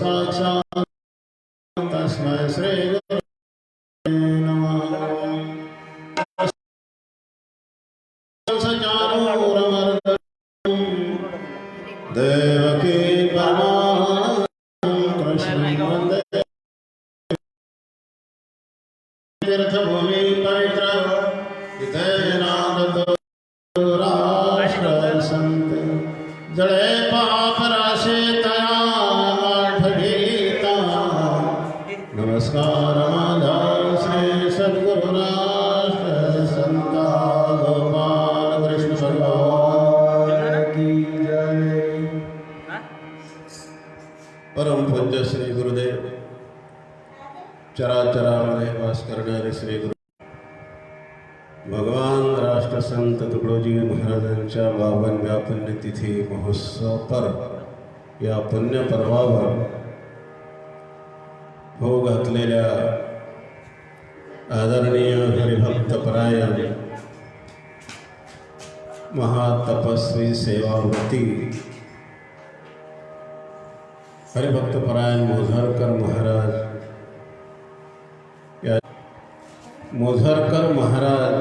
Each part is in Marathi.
साक्षात् तस्मै श्री गुरुवे नमः। देवकी परमानन्दं कृष्णं वन्दे तीर्थभूमि पवित्र राष्ट्र संत जड़े पाप राशि तया आठगीता। नमस्कार माधा श्री सद्गुरु राष्ट्र संता गोपाल कृष्ण भगवान की जय। परम पूज्य श्री गुरुदेव चराचरामध्ये वास करणारे श्री गुरु भगवान राष्ट्रसंत तुकडोजी महाराजांच्या 52व्या पुण्यतिथी महोत्सव पर या पुण्य पर्वावर हो घातलेल्या आदरणीय हरिभक्तपरायण महातपस्वी सेवाव्रती हरिभक्तपरायण मोझरकर महाराज या मोझरकर महाराज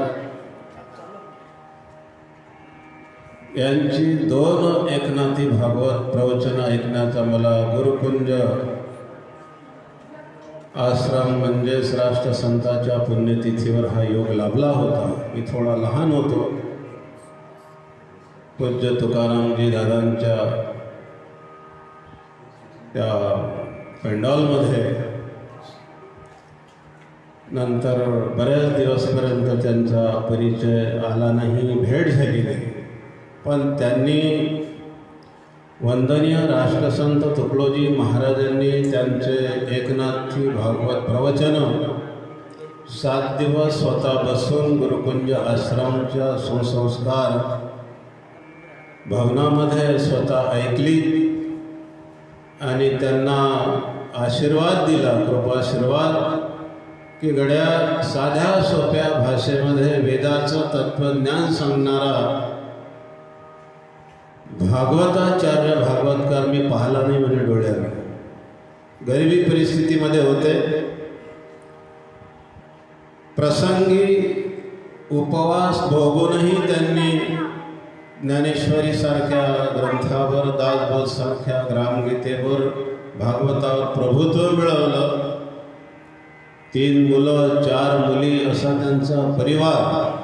यांची 2 एकनाथी भागवत प्रवचन ऐकण्याचा मला गुरुकुंज आश्रम म्हणजेच राष्ट्रसंताच्या पुण्यतिथीवर हा योग लाभला होता। मी थोडा लहान होतो। पूज्य तुकारामजी दादांच्या त्या पेंडॉलमध्ये नंतर बऱ्याच दिवसपर्यंत त्यांचा परिचय आला नाही, भेट झाली नाही। पण त्यांनी वंदनीय राष्ट्रसंत तुकडोजी महाराजांनी त्यांचे एकनाथी भागवत प्रवचन 7 दिवस स्वतः बसून गुरुकुंज आश्रमच्या सुसंस्कार भवनामध्ये स्वतः ऐकली आणि त्यांना आशीर्वाद दिला, कृपाशीर्वाद की गड्या साध्या सोप्या भाषेमध्ये वेदाचं तत्वज्ञान सांगणारा भागवताचार्य भागवतकार मी पाहिला नाही म्हणजे डोळ्याने। गरिबी परिस्थितीमध्ये होते, प्रसंगी उपवास भोगूनही त्यांनी ज्ञानेश्वरी सारख्या ग्रंथावर, दासबोध सारख्या ग्रामगीतेवर, भागवतावर प्रभुत्व मिळवलं। 3 मुलं 4 मुली असा त्यांचा परिवार।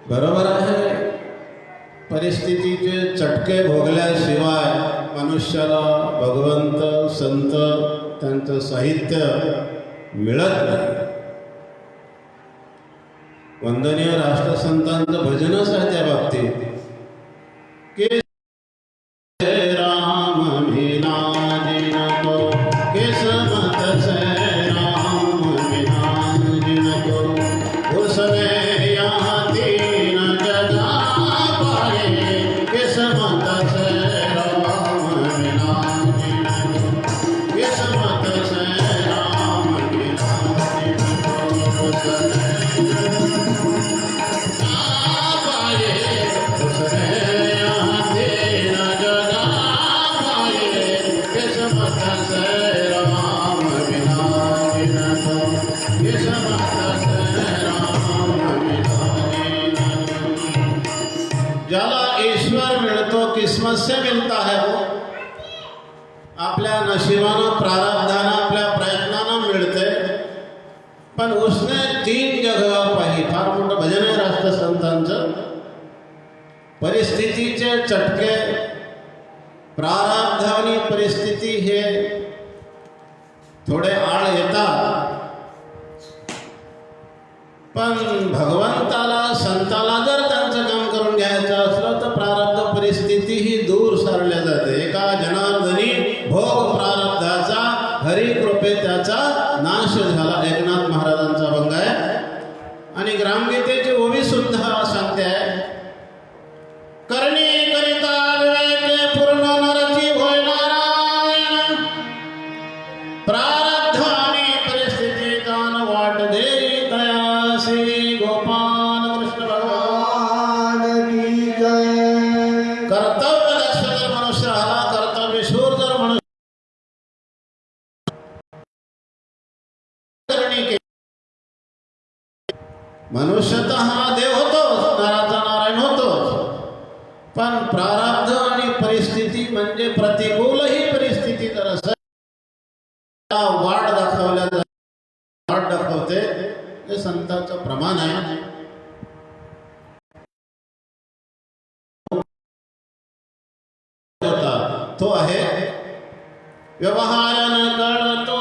बरोबर आहे, परिस्थितीचे चटके भोगल्याशिवाय मनुष्याला भगवंत संत त्यांचं साहित्य मिळत नाही। वंदनीय राष्ट्रसंतांचं भजनच आहे त्या बाबतीत की राम मीना जिनको किस मत से राम मीना जिनको उसने यहाँ 3 जगह पाए। किस मत से राम मीना जिनको किस मत से राम मीना जिनको उसने ज्याला ईश्वर मिळतो, किस्मत से मिलता है, वो आपल्या नशिबानं, प्रारब्धानं, आपल्या प्रयत्नानं मिळते। पण उसने 3 जगह पाही। फार मोठं भजन आहे राष्ट्रसंतांचं। परिस्थितीचे चटके, प्रारब्ध आणि परिस्थिती हे थोडे आळ येतात, पण भगवंताला, संताला जर त्यांचं काम करून घ्यायचं असलं तर प्रारब्ध परिस्थिती ही दूर सारल्या जाते। एका जनार्दनी भोग प्रारब्धाचा हरिकृपे त्याचा नाश झाला, एकनाथ महाराजांचा भंग आहे। आणि ग्रामगीतेची ओवी सुद्धा सांगते आहे, करणी करिता विवेके पूर्ण नरची होय नारायण, प्रारब्ध आणि परिस्थिती कान वाट दे तयासी। गोपाल कृष्ण भगवान की जय। कर्तव्य दक्ष जर मनुष्य आला, कर्तव्य मनुष्यतः देव होतोच, नराचा नारायण होतोच, पण प्रारब्ध आणि परिस्थिती म्हणजे प्रतिकूलही परिस्थिती जर असेल वाट दाखवल्या वाट दाखवते, हे संतांचं प्रमाण आहे. तो आहे व्यवहार न कळतो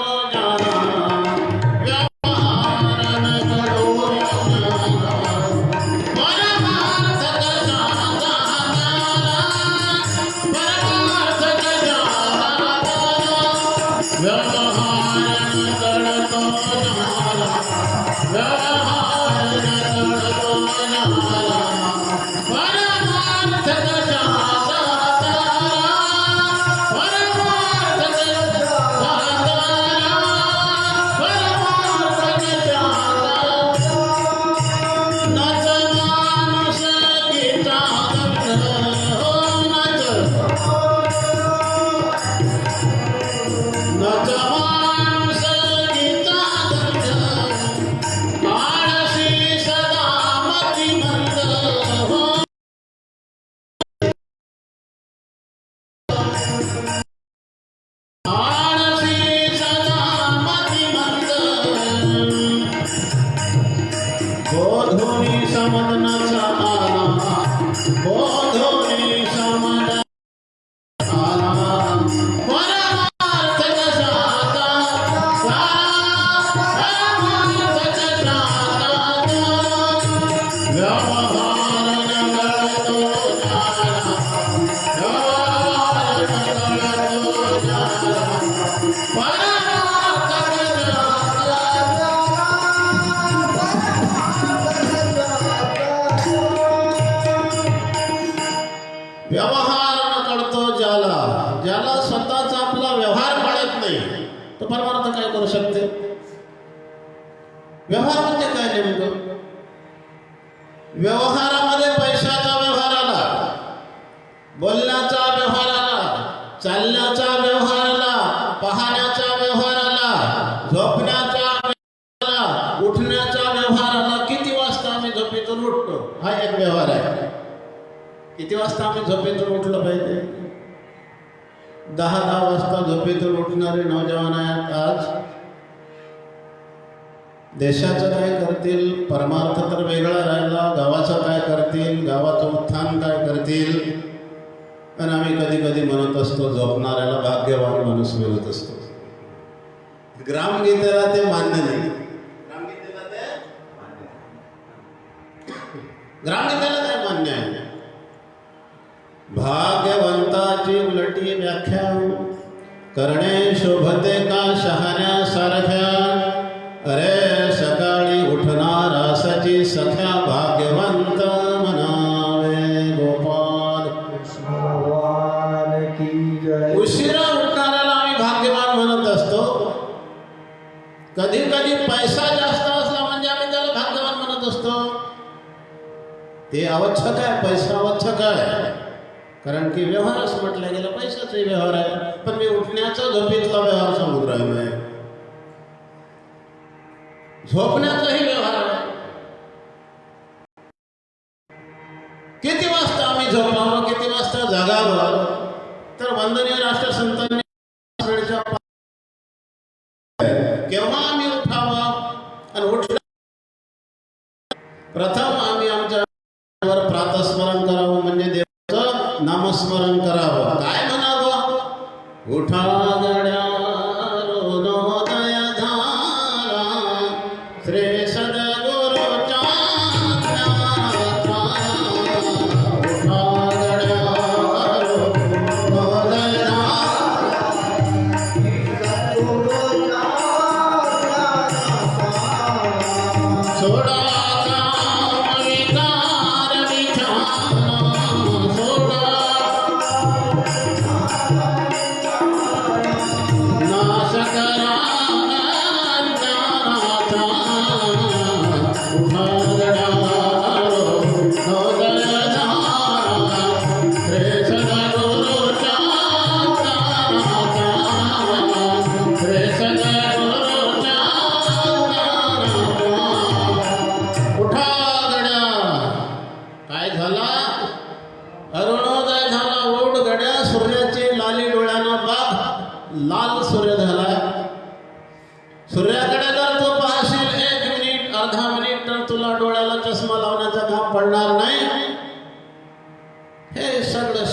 व्यवहार म्हणजे काय नेमकं? व्यवहारामध्ये पैशाचा व्यवहार आला, बोलण्याचा व्यवहार आला, चालण्याचा व्यवहार आला, पाहण्याचा व्यवहार आला, झोपण्याचा व्यवहार आला, उठण्याचा व्यवहार आला. किती वाजता आम्ही झोपेतून उठतो हा एक व्यवहार आहे. किती वाजता आम्ही झोपेतून उठलं पाहिजे? 10 वाजता झोपेतून उठणारे नौजवान आहेत आज. देशाचं काय करतील, परमार्थ तर वेगळा राहिला, गावाचं काय करतील, गावाचं उत्थान काय करतील. पण आम्ही कधी कधी म्हणत असतो, झोपणाऱ्याला भाग्यवान माणूस म्हणत असतो. ग्रामगीतेला ते मान्य नाही. ग्रामगीतेला ते मान्य आहे. भाग्यवंताची उलटी व्याख्या करणे शोभते का शहाण्यासारख्या. अरे सकाळी उठणारा सची सख्या भाग्यवंत म्हणावे. गोपाल उशिरा उठणाऱ्याला आम्ही भाग्यवान म्हणत असतो. कधी कधी पैसा जास्त असला म्हणजे आम्ही त्याला भाग्यवान म्हणत असतो. ते आवश्यक आहे, पैसा आवश्यक आहे, कारण की व्यवहार असं म्हटलं गेलं पैशाचाही व्यवहार आहे. पण मी उठण्याचा झोपेतला व्यवहार सांगून राहिलो आहे. झोपण्याचाही व्यवहार आहे. किती वाजता आम्ही झोपावं, किती वाजता जागावं, तर वंदनीय राष्ट्रसंतांनी केव्हा आम्ही उठावं आणि उठलं प्रथम आम्ही आमच्या प्रातस्मरण करावं, म्हणजे देवाचं नामस्मरण करावं. काय म्हणावं? उठा गड्या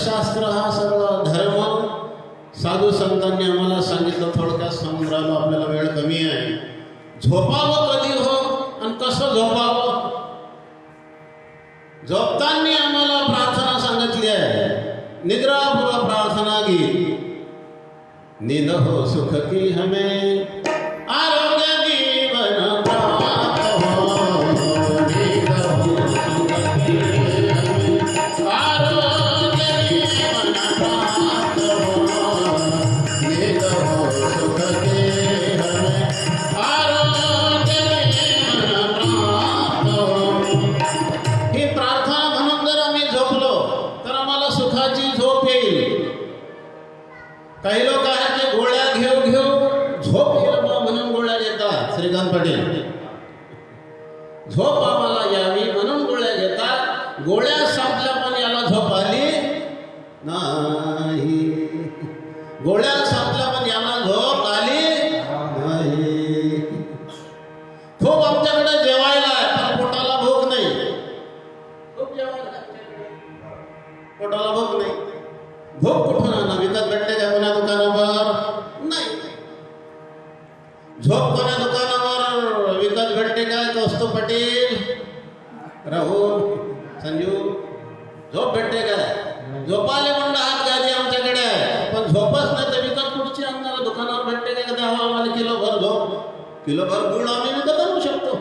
अर्थशास्त्र हा सगळा धर्म साधू संतांनी आम्हाला सांगितलं. थोडक्यात समोर आलो, आपल्याला वेळ कमी आहे. झोपावं कधी हो आणि कसं झोपावं. झोपताना आम्हाला प्रार्थना सांगितली आहे. निद्रापूर्व प्रार्थना गीत. नींद हो सुख की हमें आरोग्य जीवन प्राप्त हो. नींद हो सुख की हमें आरोग्य जीवन प्राप्त हो. नींद हो सुख की हमें आरोग्य जीवन प्राप्त हो. ही प्रार्थना म्हणून जर आम्ही झोपलो तर आम्हाला सुखाची झोप येईल. काही लोक आहेत जे गोळ्या घेऊ झोप येईल म्हणून गोळ्या घेतात. श्रीकांत पाटील झोप आम्हाला यावी म्हणून गोळ्या घेतात. गोळ्या संपल्या पण याला झोप आली नाही. गोळ्या संपल्या पण याला झोप आली नाही. खूप आमच्याकडे जेवायला आहे पण पोटाला भूक नाही. खूप जेवायला पोटाला भूक नाही. भूक कुठून आणा? विकत भेटते का कोणा दुकानावर? नाही. झोप कोणा दुकानावर विकत भेटते का? कौस्तुभ पाटील, राहुल, संजू झोप भेटते का? झोपाले म्हणलं हात गादी आमच्याकडे आहे पण झोपच नाही तर विकत कुठची आणणार? दुकानावर भेटते का? कधी हवा आम्हाला किलोभर झोप, किलोभर गुळ आम्ही विकत आणू शकतो.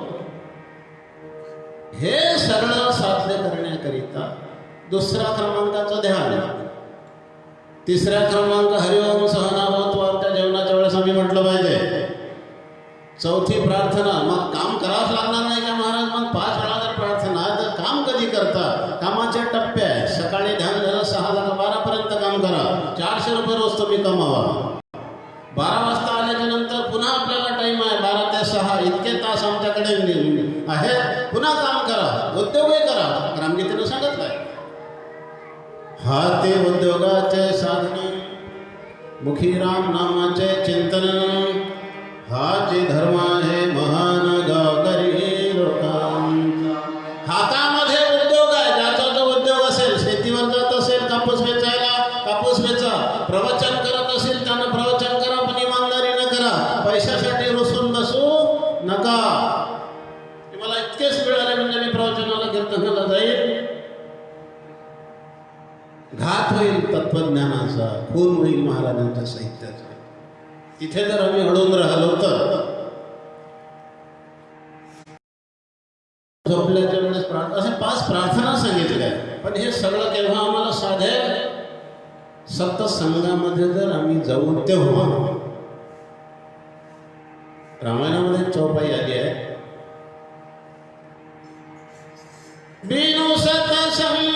हे सगळं साध्य करण्याकरिता दुसऱ्या क्रमांकाचं ध्यान. तिसऱ्या क्रमांक हरिओम सहनावतो आमच्या जेवणाच्या वेळेस आम्ही म्हटलं पाहिजे. चौथी प्रार्थना. मग काम करावंच लागणार नाही का महाराज? मग 5 वेळा जर प्रार्थना तर काम कधी करता? कामाचे टप्पे आहे. सकाळी ध्यान झालं 6 ते 12 पर्यंत काम करा. 400 रुपये रोज तुम्ही कमावा. 12 वाजता आल्याच्या नंतर पुन्हा आपल्याला टाइम आहे 12 ते 6 इतके तास आमच्याकडे आहेत. पुन्हा काम करा, उद्योगही करा. रामगीतेनं सांगितलंय. हाते उद्योगाचे साधन, मुखी राम नामाचे चिंतन. हा जे धर्म आहे महान गावकरी लोकांचा. हातामध्ये उद्योग आहे. ज्याचा जो उद्योग असेल, शेतीवर जात असेल कापूस वेचायला कापूस वेचा. प्रवचन करत असेल त्यानं प्रवचन करा पण इमानदारीनं करा. पैशासाठी रुसून बसू नका. मला इतकेच मिळाले म्हणजे मी प्रवचनाला कीर्तनाला जाईल. घात होईल तत्वज्ञानाचा, खून होईल महाराजांच्या साहित्याचा. तिथे जर आम्ही अडून राहिलो तर झोपल्याच्या वेळेस असे 5 प्रार्थना सांगितल्या. पण हे सगळं केव्हा आम्हाला साधेल? सत्संगामध्ये जर आम्ही जाऊ तेव्हा. रामायणामध्ये चौपाई आली आहे. बिनु सत्संग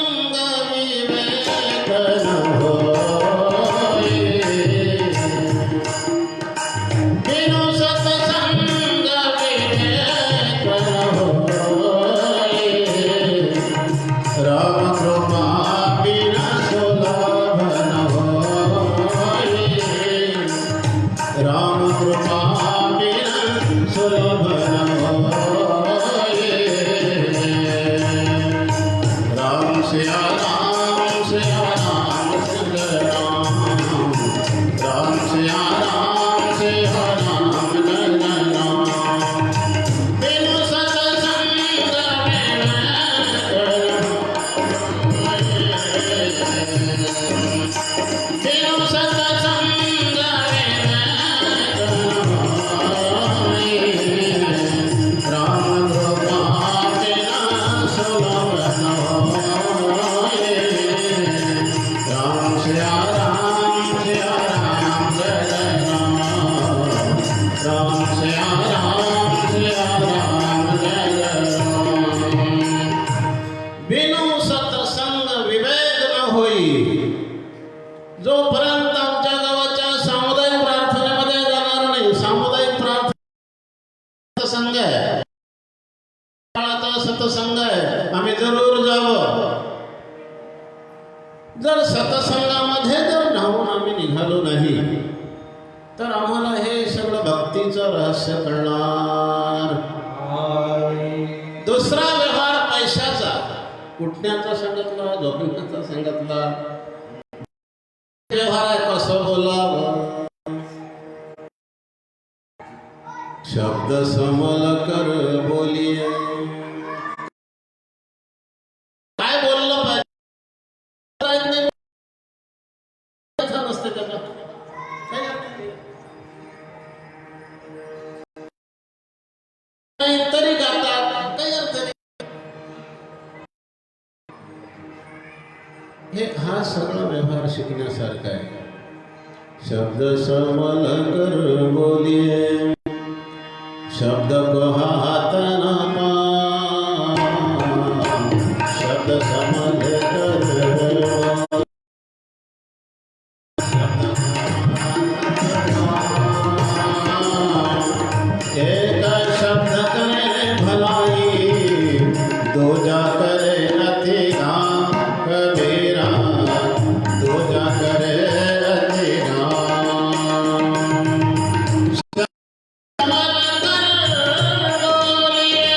जोपर्यंत आमच्या गावाच्या सामुदायिक प्रार्थनेमध्ये जाणार नाही. सामुदायिक प्रार्थना संघ आहे, सतसंग आहे, आम्ही जरूर जावं. जर सतसंगामध्ये जर धावून आम्ही निघालो नाही तर आम्हाला हे सगळं भक्तीचं रहस्य कळणार. दुसरा व्यवहार पैशाचा, कुठण्याचा सांगितला, झोपण्याचा सांगितला. व्यवहार कसं बोलावं, शब्द समल कर बोलिये. काय बोललं पाहिजे नसते त्याला तरी गातात काही अर्थ नाही. हे हा सगळा व्यवहार शिकण्यासारखा आहे. शब्द समल कर बोलिये, शब्द को हाथ ना पाम, शब्द समल कर बोलिये. एक शब्द करे भलाई, दूजा करे अति नाम कबीरा, दूजा करे अति नाम. समल कर बोलिए,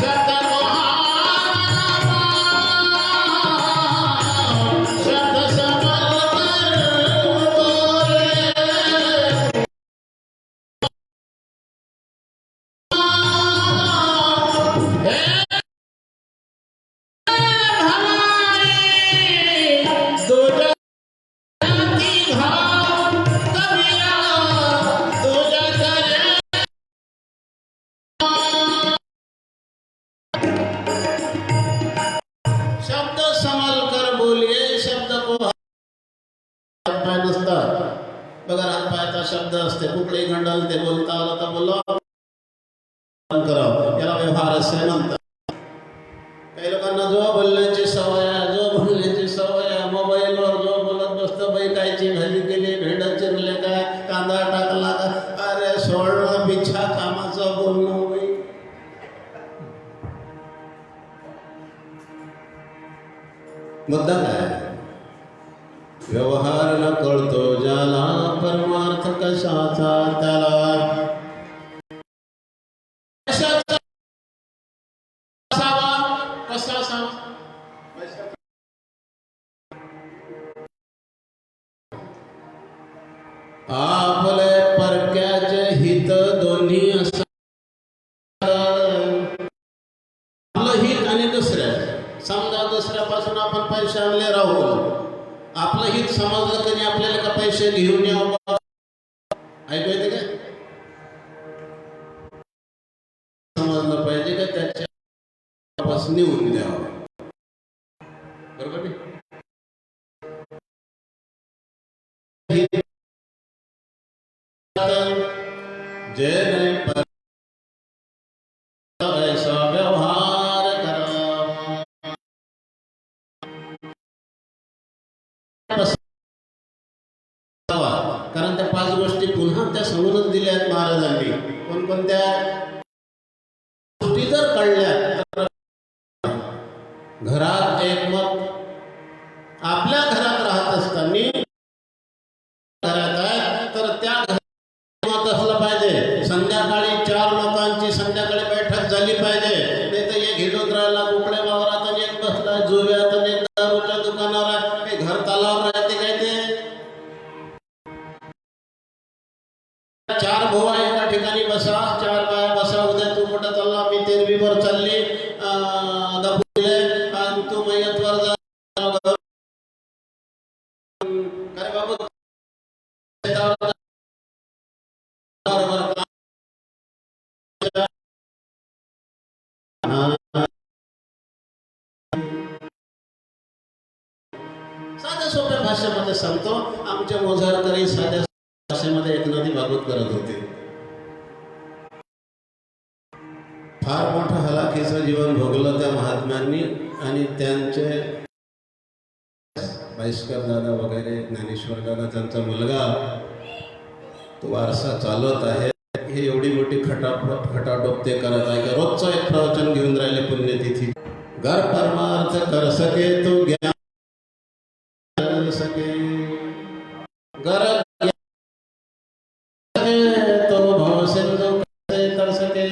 शब्द को हाथ ना पाम, शब्द समल कर बोलिए. शब्द समल कर बोलिए, शब्द को हातपाय नसतात बघा. हातपायाचा शब्द असते, कुठलेही गंडल ते बोलता आलं तर बोला करावं, याला व्यवहार असे म्हणतात. काही लोकांना जो बोलण्याची सवय आहे, जो बोलण्याची सवय आहे, मोबाईलवर जो बोलत बसतं, बाई कायची भाजी केली, भेंड चिरले काय, कांदा टाकला का, अरे सोडणं बिछा कामाचं बोलणं बाई. मुद्दा काय? व्यवहार न कळतो ज्याला, परमार्थ कशाचा त्याला. कशाचा असावा, कसा असावा? आपले परक्याचे हित दोन्ही असतात. आपलं हित आणि दुसऱ्याचं. समजा दुसऱ्यापासून आपण पैसे आणले राहू, आपलं हित समजलं तरी आपल्याला का पैसे घेऊन यावं, ऐकू येते का? समजलं पाहिजे का त्याच्या नेऊन द्यावं, बरोबर नाही? जे नाही ऐसा व्यवहार करावा. कारण त्या 5 गोष्टी पुन्हा त्या समजूनच दिल्या आहेत महाराजांनी. कोणकोणत्या गोष्टी जर कळल्या तर घरात एकमत, आपल्या घरात राहत असताना घरात आहे तर त्या घरात असलं पाहिजे. संध्याकाळी 4 लोकांची संध्याकाळी बैठक झाली पाहिजे. नाही तर एक हिंडून राहिला कुकडे वावरात, आणि एक बसला जुव्यात, आणि एक दारूच्या दुकानावर आहे, काही घर तलावर राहते काय ते. 4 भोवा एका ठिकाणी बसा, 4 बाया बसा. उद्या तू कुठं चालला, मी तेरवीवर चालली दापोलीला, आणि तू मय्यतवर जा. अरे बाबा साध्या सोप्या भाषेमध्ये सांगतो. आमच्या मोझारकरी साध्या भाषेमध्ये एक नदी भागवत करत होते. फार मोठं हलाखीचं जीवन भोगलं त्या महात्म्यांनी, आणि त्यांचे भास्कर दादा वगैरे, ज्ञानेश्वर दादा, त्यांचा मुलगा तो वारसा चालवत आहे. हे एवढी मोठी खटाटोप ते करत आहे की रोजचं एक प्रवचन घेऊन राहिले पुण्यतिथी. घर परमार्थ कर सके तो ज्ञान कर सके, घर तो भव सिंधु कर सके.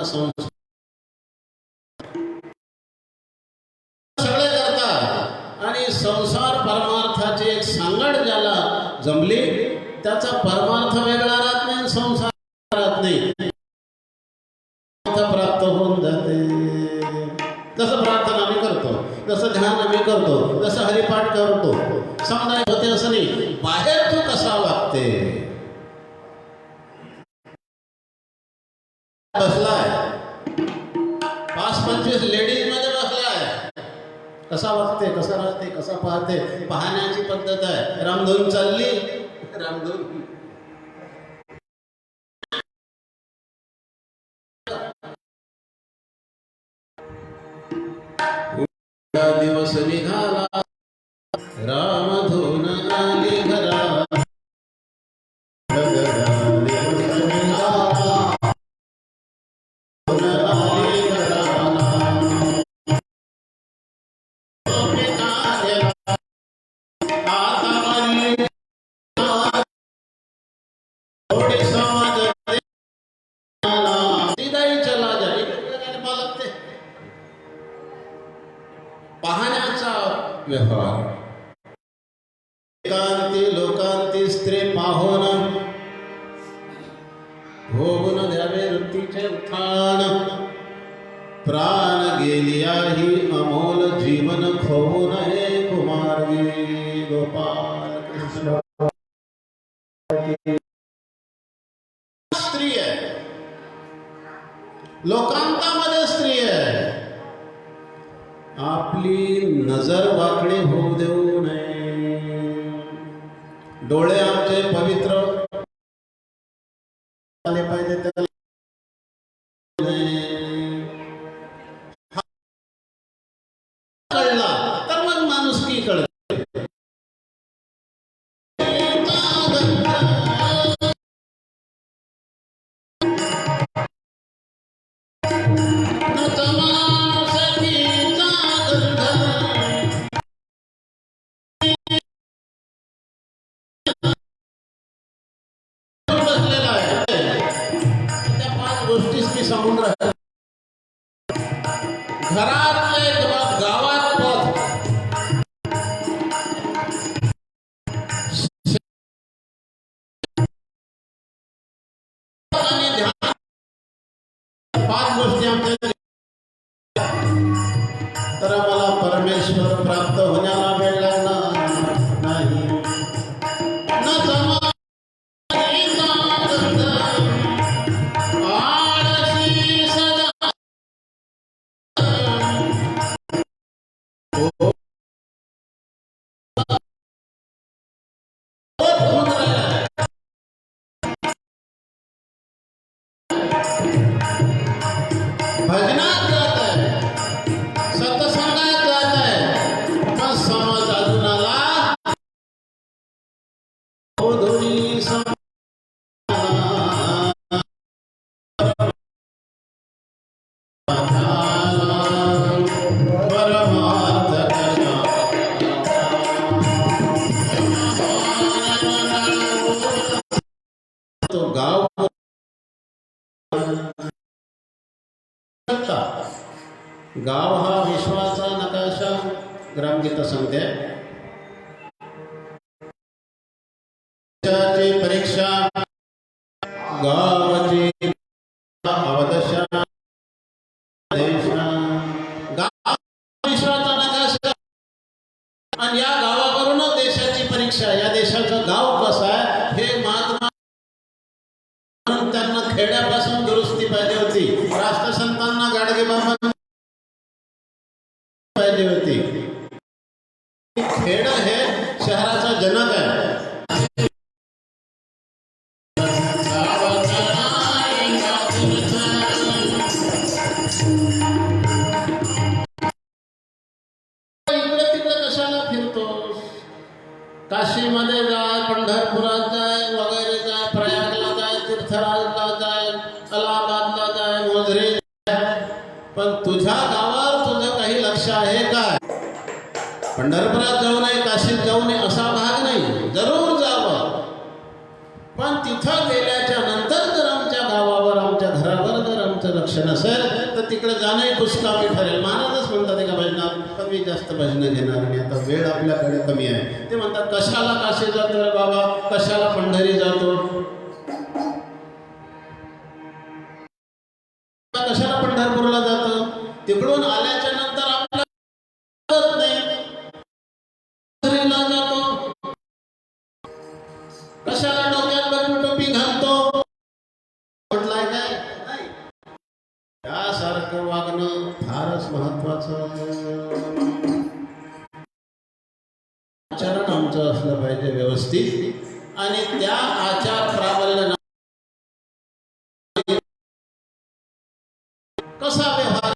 संसार सगळे करतात आणि संसार परमार्थाची एक सांगड ज्याला जमली त्याचा परमार्थ वेगळा राहत नाही, संसार राहत नाही, प्राप्त होऊन जाते. जसं प्रार्थना आम्ही करतो, जसं ध्यान आम्ही करतो, जसं हरिपाठ करतो, समुदाय होते असं नाही. बाहेर तू कसा वागते, बसलाय 5-25 लेडीज मध्ये बसलाय, कसा वागते, कसा राहते, कसा पाहते, पाहण्याची पद्धत आहे. रामधून चालली, रामधून दिवस निघाला, रामधून आली घरा, पाहण्याचा व्यवहार. एकांती लोकांती स्त्री पाहोन भोगून द्यावे वृत्तीचे उत्थान. प्राण गेलियाही अमोल जीवन खोवू नये कुमारगी. गोपाल कृष्ण स्त्री आहे, लोकांतामध्ये स्त्री आहे. आपली नजर वाकडी होऊ देऊ नये. डोळे आमचे पवित्र आले पाहिजे, त्याला कळला तर मग माणुसकी कळते. सांगून राहत घरातले गावात पद आणि ध्यान 5 गोष्टी आमच्या. तर मला परमेश्वर प्राप्त होण्याला वेळ लागणार नाही. भजनात जात आहे, सत्संगात जात आहे, पण समाज अजून आला हो दोन्ही तो गाव गाव हा विश्वाचा नकाशा ग्रामगीता सांगते. परीक्षा गावाची अवदशा गाव विश्वाचा नकाशा आणि या गावावरून देशाची परीक्षा. या देशाचं गाव कसं आहे हे महात्मा म्हणून त्यांना खेड्यापासून दुरुस्ती पाहिजे होती. राष्ट्रसंतांना गाडगे बाबा पाहिजे होती. खेड हे शहराचा जनक आहे. इकडे तिकडे कशाला फिरतोस? काशीमध्ये जाय, पंढरपुरात जाय, वगैरे जाय, प्रयागला जाय, तीर्थराजला जाय, अलाहाबादला जाय, मोझरी जाय, पण तुझ्या गावावर तुझं काही लक्ष आहे काय? पंढरपुरात जाऊ नये, काशीत जाऊ नये असा भाग नाही, जरूर जावं. पण तिथं गेल्याच्या नंतर जर आमच्या गावावर, आमच्या घरावर जर आमचं लक्ष नसेल तर तिकडे जाणंही पुष्कामी ठरेल. महाराजच म्हणतात एका भजनात, कमी जास्त भजनं घेणार नाही, आता वेळ आपल्याकडे कमी आहे. ते म्हणतात कशाला काशी जातो रे बाबा, कशाला पंढरी जातो, कशाला पंढरपूरला जातो, तिकडून आल्याच्या नंतर आपल्याला नाही जातो, कशाला डोक्यात बघून टोपी घालतो म्हटलाय काय नाही. त्यासारखं वागणं फारच महत्वाचं. आचरण आमचं असलं पाहिजे व्यवस्थित, आणि त्या आचार प्राबल्य कसा व्यवहार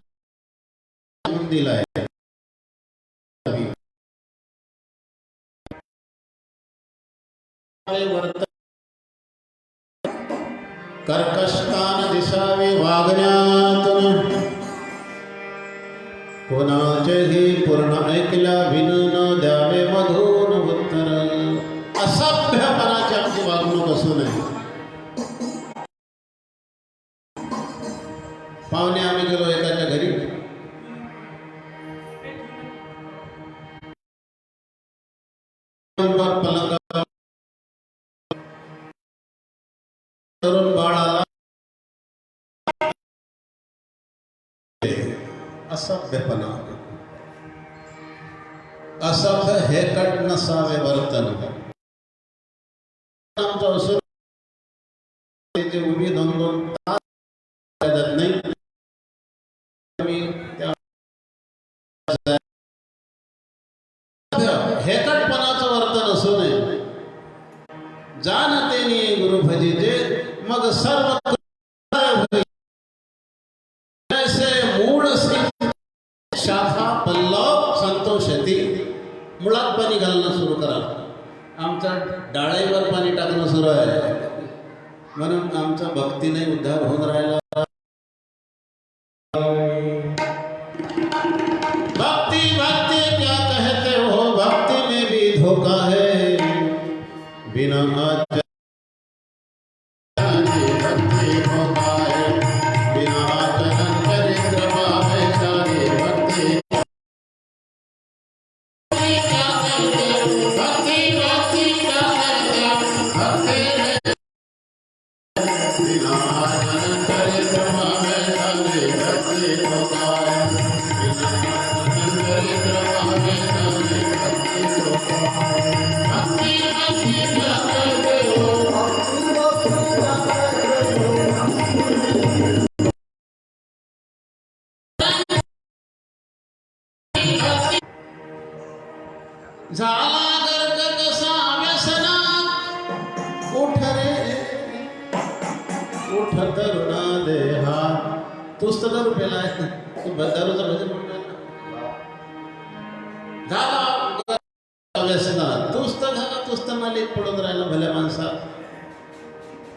दिलाय. कर्कशकान दिसावे वागण्यातून, कोणाचेही पूर्ण ऐकल्या विन न द्यावे मधून उत्तर. असभ्यपणाची आमची वागणूक असू नये. पाहुणे आम्ही गेलो एकाच्या घरी, पलंगावर तरुण बाळाला असभ्यपणा, असभ्य हेकट नसावे वर्तन. आमचं असं उभी 2-2 तास जात नाही. हेकटपणाचं वर्तन असू नये. जानतेनी गुरु भजिते मग सर्व जैसे मूळ शाखा पल्लव संतोषती. मुळात पाणी घालणं सुरू करा. आमचं डाळीवर पाणी टाकणं सुरू आहे, म्हणून आमचा भक्तीने उद्धार होऊन राहिला. भक्ति भक्ति क्या कहते हो, भक्ति में भी धोखा है. बिना आचरण भक्ति धोखा है, बिना आचरण चरित्र पावे सारी भक्ति. क्या कहते हो भक्ति भक्ति क्या कहते हो, भक्ति बिना आचरण चरित्र पावे सारी भक्ति धोखा है. झाला गर्ग कसा व्यसनात, उठ रे उठ तरुणा देहा. तूच तर दारू पेला आहे, तू दारूचं भजन म्हणतोय. झाला व्यसनात, तूच तर झाला, तूच तर मालिक पडून राहिला भल्या माणसात.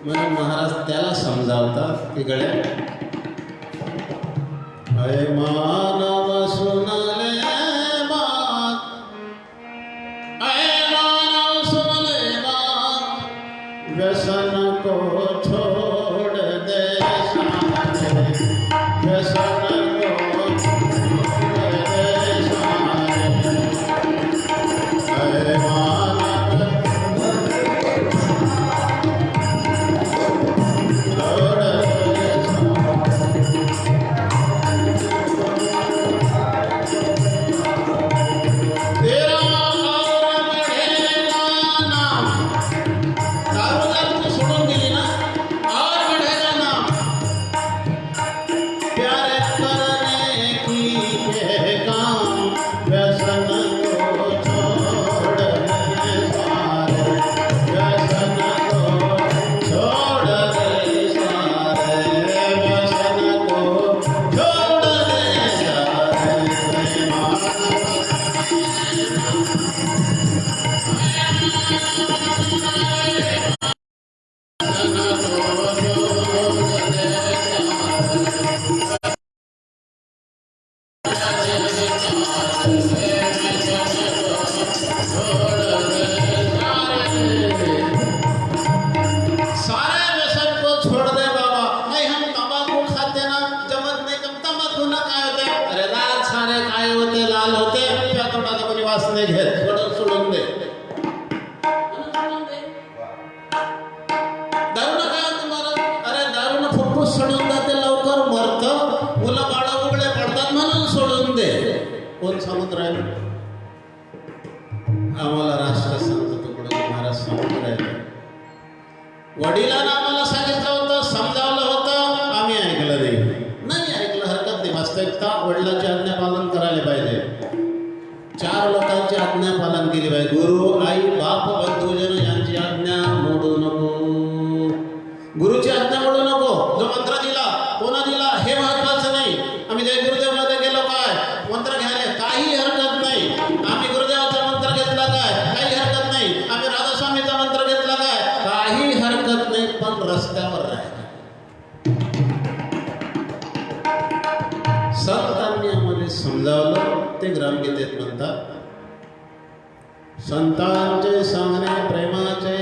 म्हणून महाराज त्याला समजावतात की गड्या, अय मानव सुनले व्यसन को छोड़ दे सारे, व्यसन को छोड़ दे सारे. अरे मानव छोड़ दे तेरा और बढ़ेगा नाम. सोडून दिली ना, और सोडून जाते, लवकर मरतं, मुलं बाळं उघडे पडतात म्हणून सोडून दे. कोण सांगत राहिलं? आम्हाला राष्ट्र सांगतो तुकडोजी महाराज सांगत राहिले. वडिलांना आम्हाला सांगितलं होतं, समजावलं होतं, आम्ही ऐकलं नाही ऐकलं हरकत नाही. वास्तविकता वडिलांची आज्ञा पालन करायला पाहिजे. 4 लोकांची आज्ञा पालन केली पाहिजे. गुरु, आई, बाप, बंधुजन यांची आज्ञा मोडू नको. गुरुची आज्ञा मोडू नको. जो मंत्र दिला कोणा दिला हे महत्वाचं नाही. आम्ही जय गुरुदेव मध्ये गेलो काय मंत्र घ्यायला काही हरकत नाही. आम्ही गुरुदेवाचा मंत्र घेतला काय काही हरकत नाही. आम्ही राधास्वामीचा मंत्र घेतला काय काही हरकत नाही. पण रस्त्यावर राहायचं. संतांनी आम्हाला समजावलं ते ग्रामगीतेत म्हणतात. संतांचे सांगणे प्रेमाचे,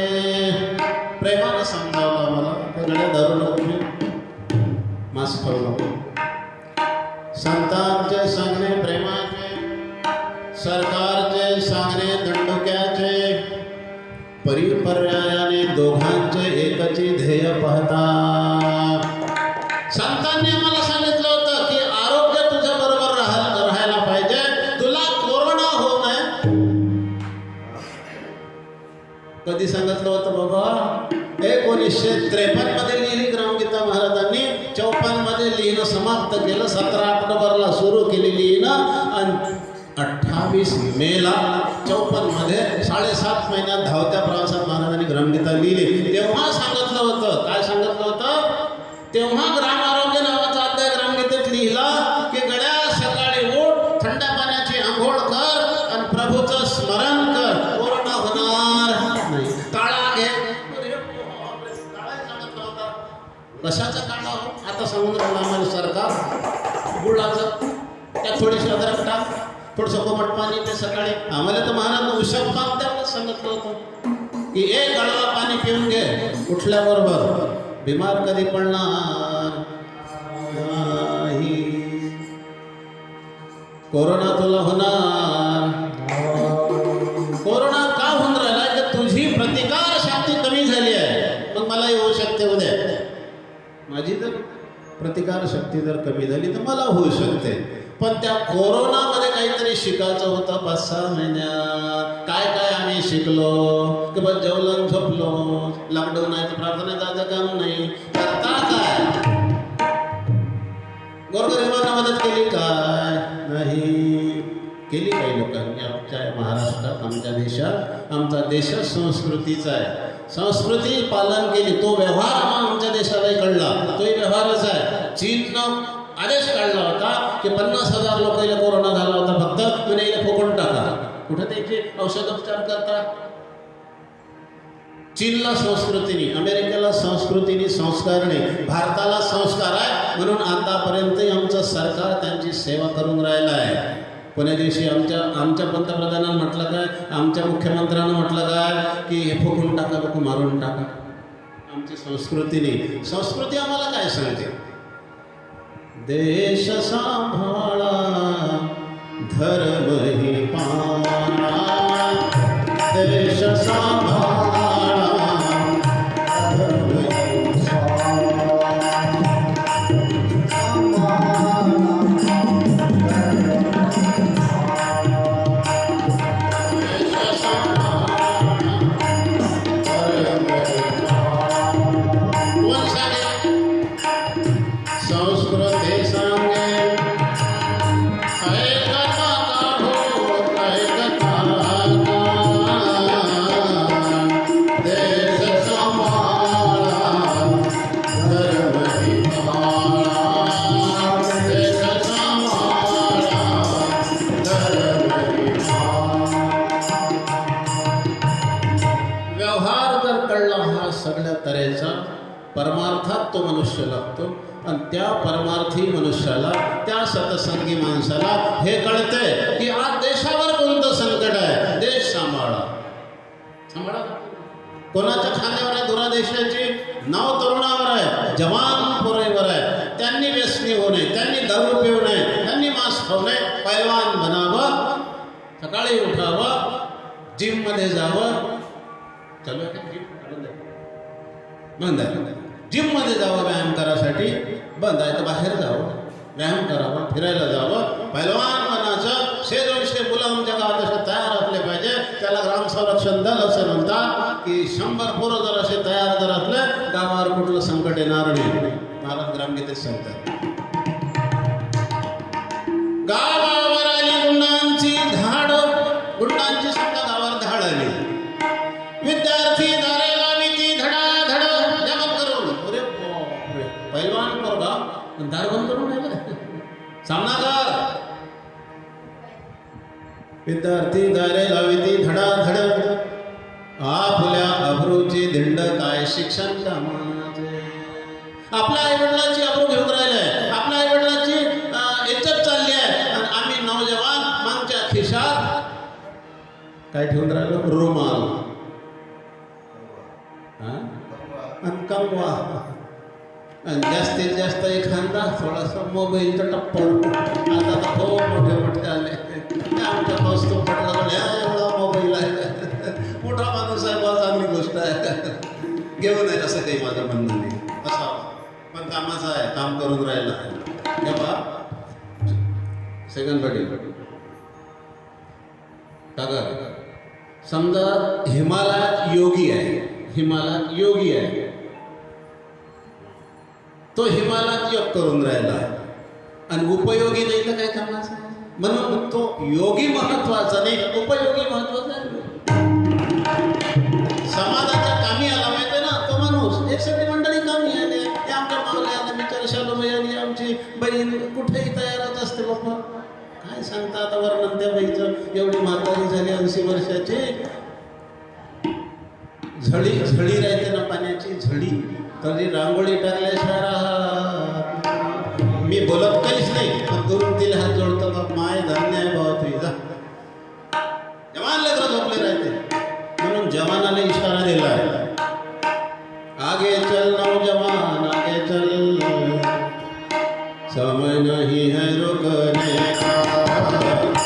प्रेमानं समजावलं आम्हाला. गड्या धरू नको, मास्क खाऊ नको. संतांचे सांगणे प्रेमाचे, सरकारचे सांगणे दंडुक्याचे, परिपर्यायाने दोघांचे एकची ध्येय पाहता. संतांनी आम्हाला सांगितलं होतं की आरोग्य तुझ्या बरोबर राहायला पाहिजे, तुला कोरोना होऊ नये. कधी सांगितलं होतं बाबा? 1953 मध्ये लिहिली ग्रामगीता महाराजांनी, 54 मध्ये लिहिणं समाप्त केलं, 17 ऑक्टोबरला सुरू केली लिहिणं आणि 28 मेला 54 मध्ये 7.5 महिन्यात धावत्या प्रवासात महाराजांनी ग्रामगीता लिहिली. तेव्हा सांगितलं होतं, काय सांगितलं होतं? तेव्हा ग्राम आरोग्य नावाचा अध्याय ग्रामगीतेत लिहिला की गड्या सकाळी उठ, थंड पाण्याची आंघोळ कर आणि प्रभूचं स्मरण कर, कोरोना होणार नाही. काळा घे. कशाचा काळा हो? आता सांगून राहिलं आम्हाला सरकार गुळाचं, त्यात थोडीशी अद्रक टाक, थोडंसं कोमट पाणी ते सकाळी. आम्हाला तर महाराज उशक पाक त्यावेळेस सांगितलं होतं की एक गळवा पाणी पिऊन घे उठल्याबरोबर. बिमार कधी पडणार नाही. कोरोना तुला होणार. कोरोना का होऊन राहिला? की तुझी प्रतिकार शक्ती कमी झाली आहे. मग मला होऊ शकते उद्या. माझी जर प्रतिकार शक्ती जर कमी झाली तर मला होऊ शकते. पण त्या कोरोनामध्ये काहीतरी शिकायचं होतं. 5-6 महिन्यात काय काय आम्ही शिकलो की बस जेवलं झोपलो. लॉकडाऊन आहे तर प्रार्थना जायचं काम नाही. करता काय? गोरगरिबांना मदत केली काय? नाही केली. काही लोकांनी आमच्या महाराष्ट्रात, आमच्या देशात, आमचा देश संस्कृतीचा आहे, संस्कृती पालन केली. तो व्यवहार आमच्या देशालाही कळला. तोही व्यवहारच आहे. चीननं आदेश काढला होता की 50,000 लोकांना कोरोना झाला होता, फक्त म्हणजे इथे फोकून टाका. कुठे त्याचे औषधोपचार करता? चीनला संस्कृतीने, अमेरिकेला संस्कृतीने संस्कार नाही. भारताला संस्कार आहे म्हणून आतापर्यंत आमचं सरकार त्यांची सेवा करून राहिलं आहे. कोण्या दिवशी आमच्या पंतप्रधानांनी म्हटलं काय, आमच्या मुख्यमंत्र्यांना म्हटलं काय की हे फुकून टाका, लोक मारून टाका. आमची संस्कृतीने, संस्कृती आम्हाला काय सांगते? देश सांभाळा धर्म ही पाळा, देश सांभाळा धर्म ही संस्कृती सांगे सगळ्या तऱ्हेचा परमार्थात तो मनुष्य लागतो. आणि त्या परमार्थी मनुष्याला, त्या सत्संगी माणसाला हे कळते की आज देशावर कोणतं संकट आहे. देश सांभाळा. सांभाळा कोणाच्या खांद्यावर आहे? दुरादेशाची नाव तरुणावर आहे, जवान पोरेवर आहे. त्यांनी व्यसनी होऊ नये, त्यांनी दारू पिऊ नये, त्यांनी मांस खाऊ नये, पैलवान बनावं, सकाळी उठावं, जिम मध्ये जावं. चालू आहे का जिम? बंद आहे. जिममध्ये जावं व्यायाम करायसाठी, बंद आहे तर बाहेर जावं, व्यायाम करावा, फिरायला जावं. पैलवान मनाचं 100-200 मुलं आमच्या गावात असे तयार असले पाहिजे. त्याला ग्राम संरक्षण दल असं म्हणतात की 100 पोरं जर असे तयार जर असले, गावावर कुठलं संकट येणार नाही. महाराज ग्रामगीतेत सांगतात, गावावर आली गुंडांची धाड, गुंडांची सुद्धा गावावर धाड आली. विद्यार्थी दारे लाविती धडाधड जगत करून. अरे बापरे, पैलवान पोरगा दार बंद करून राहिला, सामना कर. विद्यार्थी दारे लाविती धडाधड, आपल्या अब्रूची धिंड काय शिक्षण कामाचे. आपल्या आईवडिलांची अब्रू घेऊन राहिलंय, आपल्या आईवडिलांची इज्जत चालली आहे, आणि आम्ही नौजवान मागच्या खिशात काय ठेवून राहिलो, रुमाल आणि कंगवा, आणि जास्तीत जास्त एखादा थोडासा मोबाईलचा टप्पा. आता तर खूप मोठे मोठे आले, आमच्या कौस्तुभ पटलं एवढा मोबाईल आहे, मोठा माणूस आहे बा, चांगली गोष्ट आहे, घेऊ नये असं काही माझं म्हणणं नाही. असावं पण कामाचं आहे, काम करून राहिलं आहे. हे पहा सेकंड बडी काका, समजा हिमालयात योगी आहे, हिमालयात योगी आहे, तो हिमालयात योग करून राहिला आणि उपयोगी नाही तर काय कामाचा. म्हणून तो योगी महत्वाचा नाही, उपयोगी महत्वाचा आहे. समाजाच्या कामी आला माहिती ना तो माणूस. एक सगळी मंडळी कामी आले, हे आमच्या मावल्या बिचार शालूबाई आणि आमची बहीण कुठेही तयारच असते बाबा. काय सांगता आता वर्णन त्या बाईचं. एवढी म्हातारी झाली 80 वर्षाची, झडी झडी राहते ना पाण्याची झडी, तरी रांगोळी टाकल्याशिवाय राहत. मी बोलत काहीच नाही, पण दुरून तिला हात जोडतो का माय धान्य आहे बाबा तुझा. जवान लेकरं झोपले राहते, म्हणून जवानाला इशारा दिला आहे, आगे चल नौजवान आगे चल, समय नहीं है रुकने का,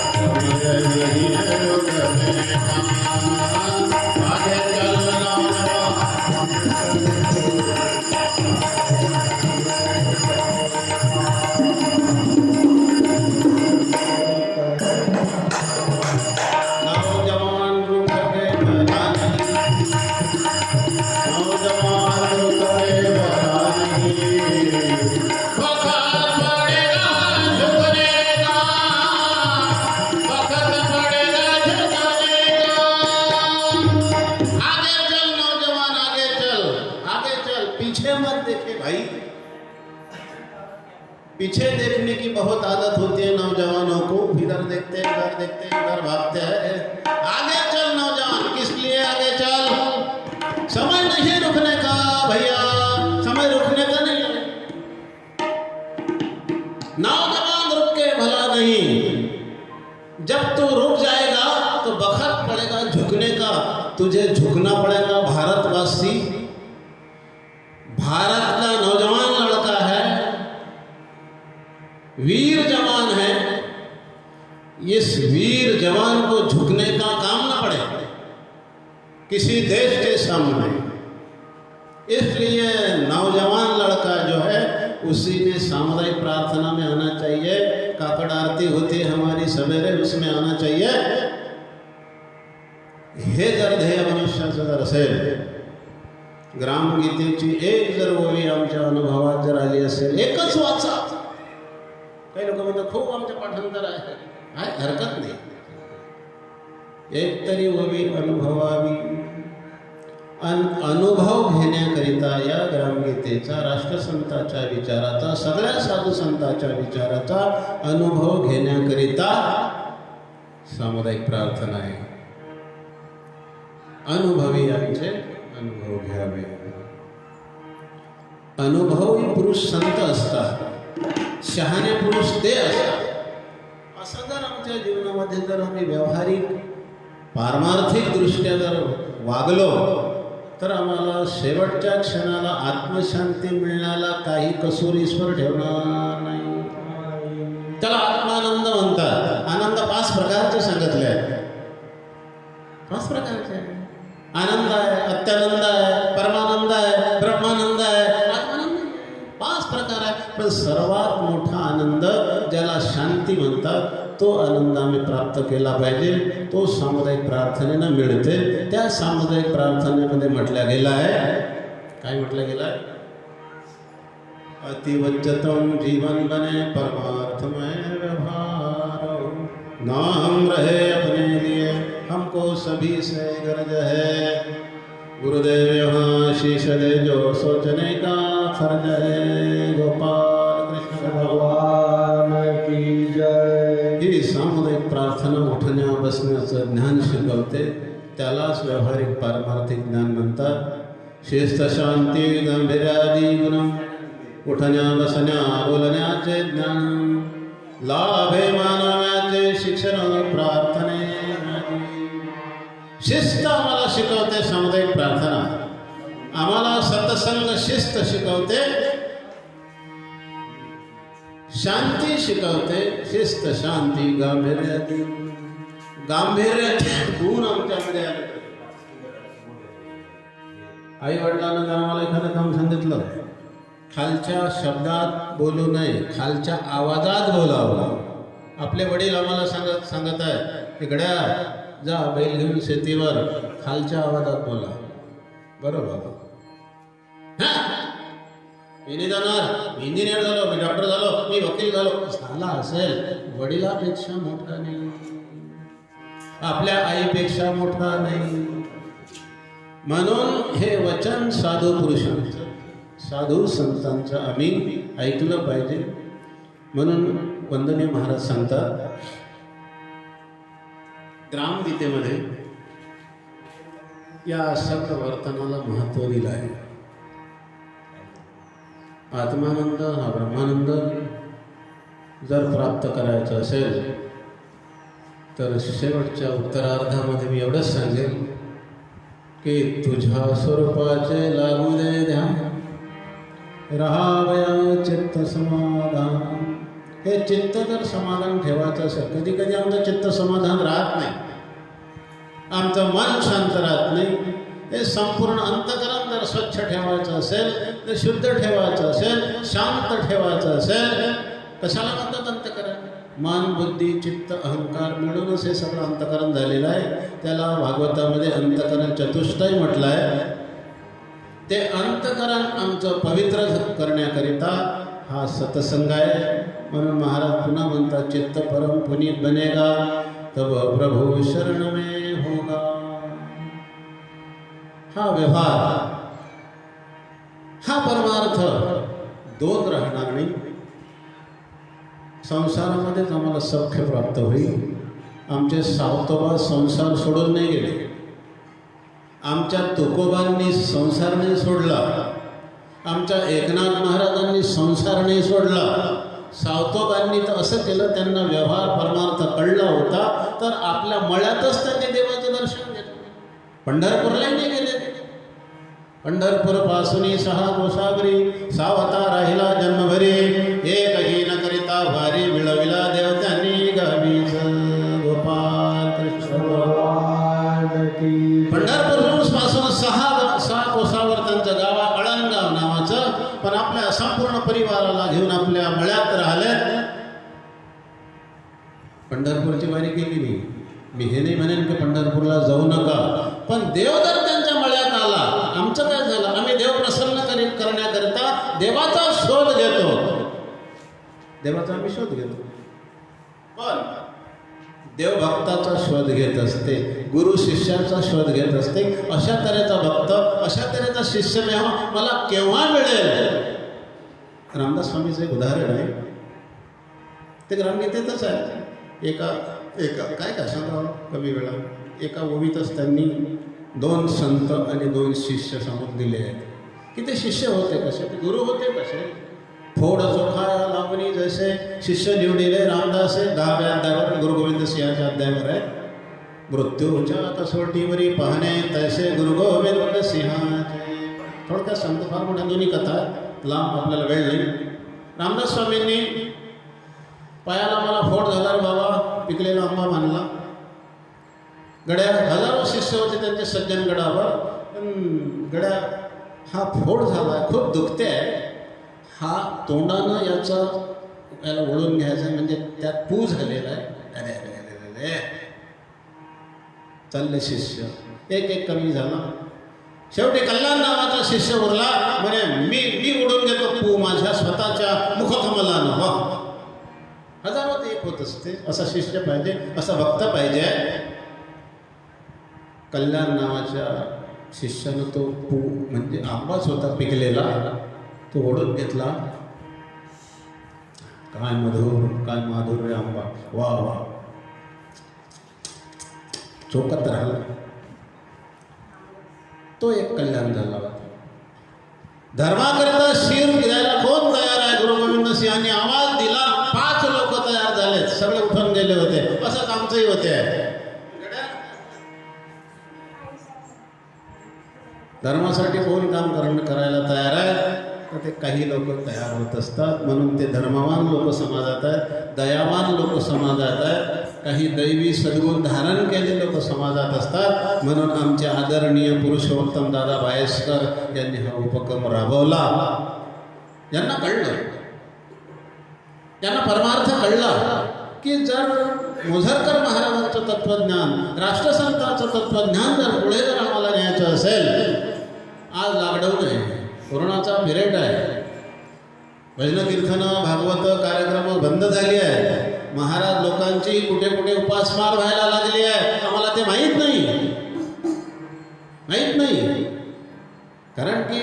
समय नहीं है रुकने का, आगे चल नौजवान. पीछे देखने की बहुत आदत होती है नौजवानों को, इधर देखते इधर भागते हैं. आगे चल नौजवान, किस लिए आगे चल, समय नहीं रुकने का भैया, समय रुकने का नहीं है. नौजवान रुक के भला नहीं, जब तू रुक जाएगा तो वक्त पड़ेगा झुकने का, तुझे झुकना पड़ेगा. भारतवासी, भारत का नौजवान लड़का है, वीर जवान है, इस वीर जवान को झुकने का काम ना पड़े किसी देश के सामने. इसलिए नौजवान लड़का जो है उसी में सामुदायिक प्रार्थना में आना चाहिए. काकड़ आरती होती है हमारी सवेरे, उसमें आना चाहिए. हे जर ध्येय मनुष्याचं जर असेल, ग्रामगीतेची एक जर ओवी आमच्या अनुभवात जर आली असेल, एकच वाचा. काही लोक म्हणतात खूप आमच्या पाठांतर आहे, हरकत नाही. एक तरी ओवी अनुभवावी. अनुभव घेण्याकरिता या ग्रामगीतेचा, राष्ट्रसंताच्या विचाराचा, सगळ्या साधू संतांच्या विचाराचा अनुभव घेण्याकरिता सामुदायिक प्रार्थना आहे. अनुभवी आमचे अनुभव घ्यावे. अनुभवी पुरुष संत असतात, शहाणे पुरुष ते असतात. असं जर आमच्या जीवनामध्ये जर आम्ही व्यावहारिक पारमार्थिक दृष्ट्या जर वागलो तर आम्हाला शेवटच्या क्षणाला आत्मशांती मिळण्याला काही कसूर ईश्वर ठेवणार नाही. त्याला आत्मानंद म्हणतात. आनंद 5 प्रकारचे सांगितले आहेत. 5 प्रकारचे आनंद आहे, अत्यानंद आहे, परमानंद आहे, ब्रह्मानंद आहे, पण सर्वात मोठा आनंद ज्याला शांती म्हणतात तो आनंद आम्ही प्राप्त केला पाहिजे. तो सामुदायिक प्रार्थनेनं मिळते. त्या सामुदायिक प्रार्थनेमध्ये म्हटल्या गेला आहे, काय म्हटलं गेलं आहे? अतिवज्जतम जीवन बने परमार्थमय व्यवहार, नाम रहे अपने लिए हमको सभी से गरज है. गुरुदेव यहाँ शीश दे जो सोचने का फर्ज है. गोपाल कृष्ण भगवान की जय. ही सामुदायिक प्रार्थना उठण्या बसण्याचं ज्ञान शिकवते. त्यालाच व्यावहारिक पारमार्थिक ज्ञान म्हणतात. शिस्त शांती गांभीर्यादी गुण, उठण्या बसण्या बोलण्याचे ज्ञान, लाभे मानवाचे शिक्षण प्रार्थने. शिस्त आम्हाला शिकवते सामुदायिक प्रार्थना, आम्हाला सत्संग शिस्त शिकवते, शांती शिकवते. शिस्त शांती गांभीर्य गुण आमच्यामध्ये आले. आई वडिलांना आम्हाला एखादं काम सांगितलं, खालच्या शब्दात बोलू नये, खालच्या आवाजात बोलावं. आपले वडील आम्हाला सांगत आहे, इकड्या जा बैल घेऊन शेतीवर, खालच्या आवाजात बोला. बरोबर. मी नाही जाणार, मी इंजिनियर झालो, मी डॉक्टर झालो, मी वकील झालो. झाला असेल, वडिलापेक्षा मोठा नाही, आपल्या आईपेक्षा मोठा नाही. म्हणून हे वचन साधू पुरुषांचं, साधू संतांचं आम्ही ऐकलं पाहिजे. म्हणून वंदनीय महाराज सांगतात ग्रामगीतेमध्ये या सगळं वर्तनाला महत्त्व दिलं आहे. आत्मानंद हा ब्रह्मानंद जर प्राप्त करायचं असेल तर शेवटच्या उत्तरार्धामध्ये मी एवढंच सांगेल की तुझ्या स्वरूपाचे लागू दे ध्यान, राहावया चित्त समाधान. हे चित्त जर समाधान ठेवायचं असेल, कधी कधी आमचं चित्त समाधान राहत नाही, आमचं मन शांत राहत नाही. हे संपूर्ण अंतःकरण जर स्वच्छ ठेवायचं असेल, तर शुद्ध ठेवायचं असेल, शांत ठेवायचं असेल, कशाला म्हणतात अंतःकरण? मन बुद्धी चित्त अहंकार मिळूनच हे सगळं अंतःकरण झालेलं आहे. त्याला भागवतामध्ये अंतःकरण चतुष्टय म्हटलं आहे. ते अंतःकरण आमचं पवित्र करण्याकरिता हा सत्संग आहे. म्हणून महाराज पुन्हा म्हणतात, चित्त परम पुनीत बनेगा तब प्रभु शरण में होगा. हा व्यवहार, हा परमार्थ दोन राहणार नाही. संसारामध्येच आम्हाला सौख्य प्राप्त होईल. आमचे सावतोबा संसार सोडून नाही गेले, आमच्या तुकोबांनी संसार नाही सोडला, आमच्या एकनाथ महाराजांनी संसार नाही सोडला. सावतोबांनी तर असं केलं, त्यांना व्यवहार परमार्थ कळला होता, तर आपल्या मळ्यातच त्यांनी देवाचं दर्शन घेतलं. पंढरपूरलाही नाही गेले. पंढरपूर पासून 6 कोसागरी सावता राहिला जन्मभरी, एकही न करिता वारी मिळविला देव त्यांनी गावीच. गोपाल कृष्ण भगवान की. पंढरपूर पासून 6 कोसावर त्यांचं गाव अळंगाव नावाचं, पण आपल्या संपूर्ण परिवाराला घेऊन आपल्या मळ्यात राहिले. पंढरपूरची वारी केली नाही. मी हे नाही म्हणेन की पंढरपूरला जाऊ नका, पण देव जर त्यांच्या मळ्यात आला, आमचं काय झालं? आम्ही देव प्रसन्न करण्याकरिता देवाचा शोध घेतो. देवाचा आम्ही शोध घेतो, पण देवभक्ताचा शोध घेत असते, गुरु शिष्याचा शोध घेत असते. अशा तऱ्हेचा भक्त, अशा तऱ्हेचा शिष्य मला केव्हा मिळेल? रामदास स्वामीचं एक उदाहरण आहे, ते ग्रामगीतेतच आहे. एका काय सांगावं कमी वेळा, एका ओवीतच त्यांनी 2 संत आणि 2 शिष्य समोर दिले आहेत. की ते शिष्य होते कसे, ते गुरु होते कसे? फोड चोखाया लावणी जैसे शिष्य निवडिले रामदासे 10व्या अध्यायावर, गुरु गोविंद सिंहाच्या अध्यायावर आहे. मृत्यूच्या कसोटीवरी पाहणे तैसे गुरु गोविंद सिंहाचे. थोडक्यात सांगतो, फार मोठ्या दोन्ही कथा, लांब आपल्याला वेळ नाही. रामदास स्वामींनी पायाला मला फोड झाला रे बाबा, पिकलेला आंबा मानला. गड्या हजारो शिष्य होते त्यांचे सज्जनगडावर, पण गड्या हा फोड झाला, खूप दुखते आहे, हा तोंडानं याला ओढून घ्यायचं म्हणजे त्यात पू झालेला आहे. अरे अरे अरे अरे चालले शिष्य एक एक कमी झाला. शेवटी कल्याण नावाचा शिष्य उरला. म्हणे मी मी ओढून घेतो पू माझ्या स्वतःच्या मुखकमलानं. हो हजारात एक होत असते. असा शिष्य पाहिजे, असा भक्त पाहिजे. कल्याण नावाच्या शिष्यानं तो पू म्हणजे आंबाच होता पिकलेला, तो ओढून घेतला. काय मधुर, काय माधुर्य आंबा, वा वा, चोकत राहिला. तो एक कल्याण झाला. धर्माकरिता शिर द्यायला कोण तयार आहे? गुरु गोविंद सिंहांनी आवाज दिला, 5 लोक तयार झालेत, सगळे उठून गेले होते. असंच आमचंही होते. धर्मासाठी कोण काम करायला तयार आहे? तर ते काही लोक तयार होत असतात. म्हणून ते धर्मवान लोक समाजात आहेत, दयावान लोक समाजात आहेत, काही दैवी सद्गुण धारण केलेले लोक समाजात असतात. म्हणून आमचे आदरणीय पुरुषोत्तम दादा बायस्कर यांनी हा उपक्रम राबवला. यांना कळलं, त्यांना परमार्थ कळला की जर मोझरकर महाराजांचं तत्त्वज्ञान, राष्ट्रसंतांचं तत्त्वज्ञान जर पुढे जर आम्हाला न्यायचं असेल, आज लॉकडाऊन आहे, कोरोनाचा पिरियड आहे, भजन कीर्तनं भागवत कार्यक्रम बंद झाली आहे, महाराज लोकांची कुठे कुठे उपासमार व्हायला लागली आहे, आम्हाला ते माहीत नाही. कारण की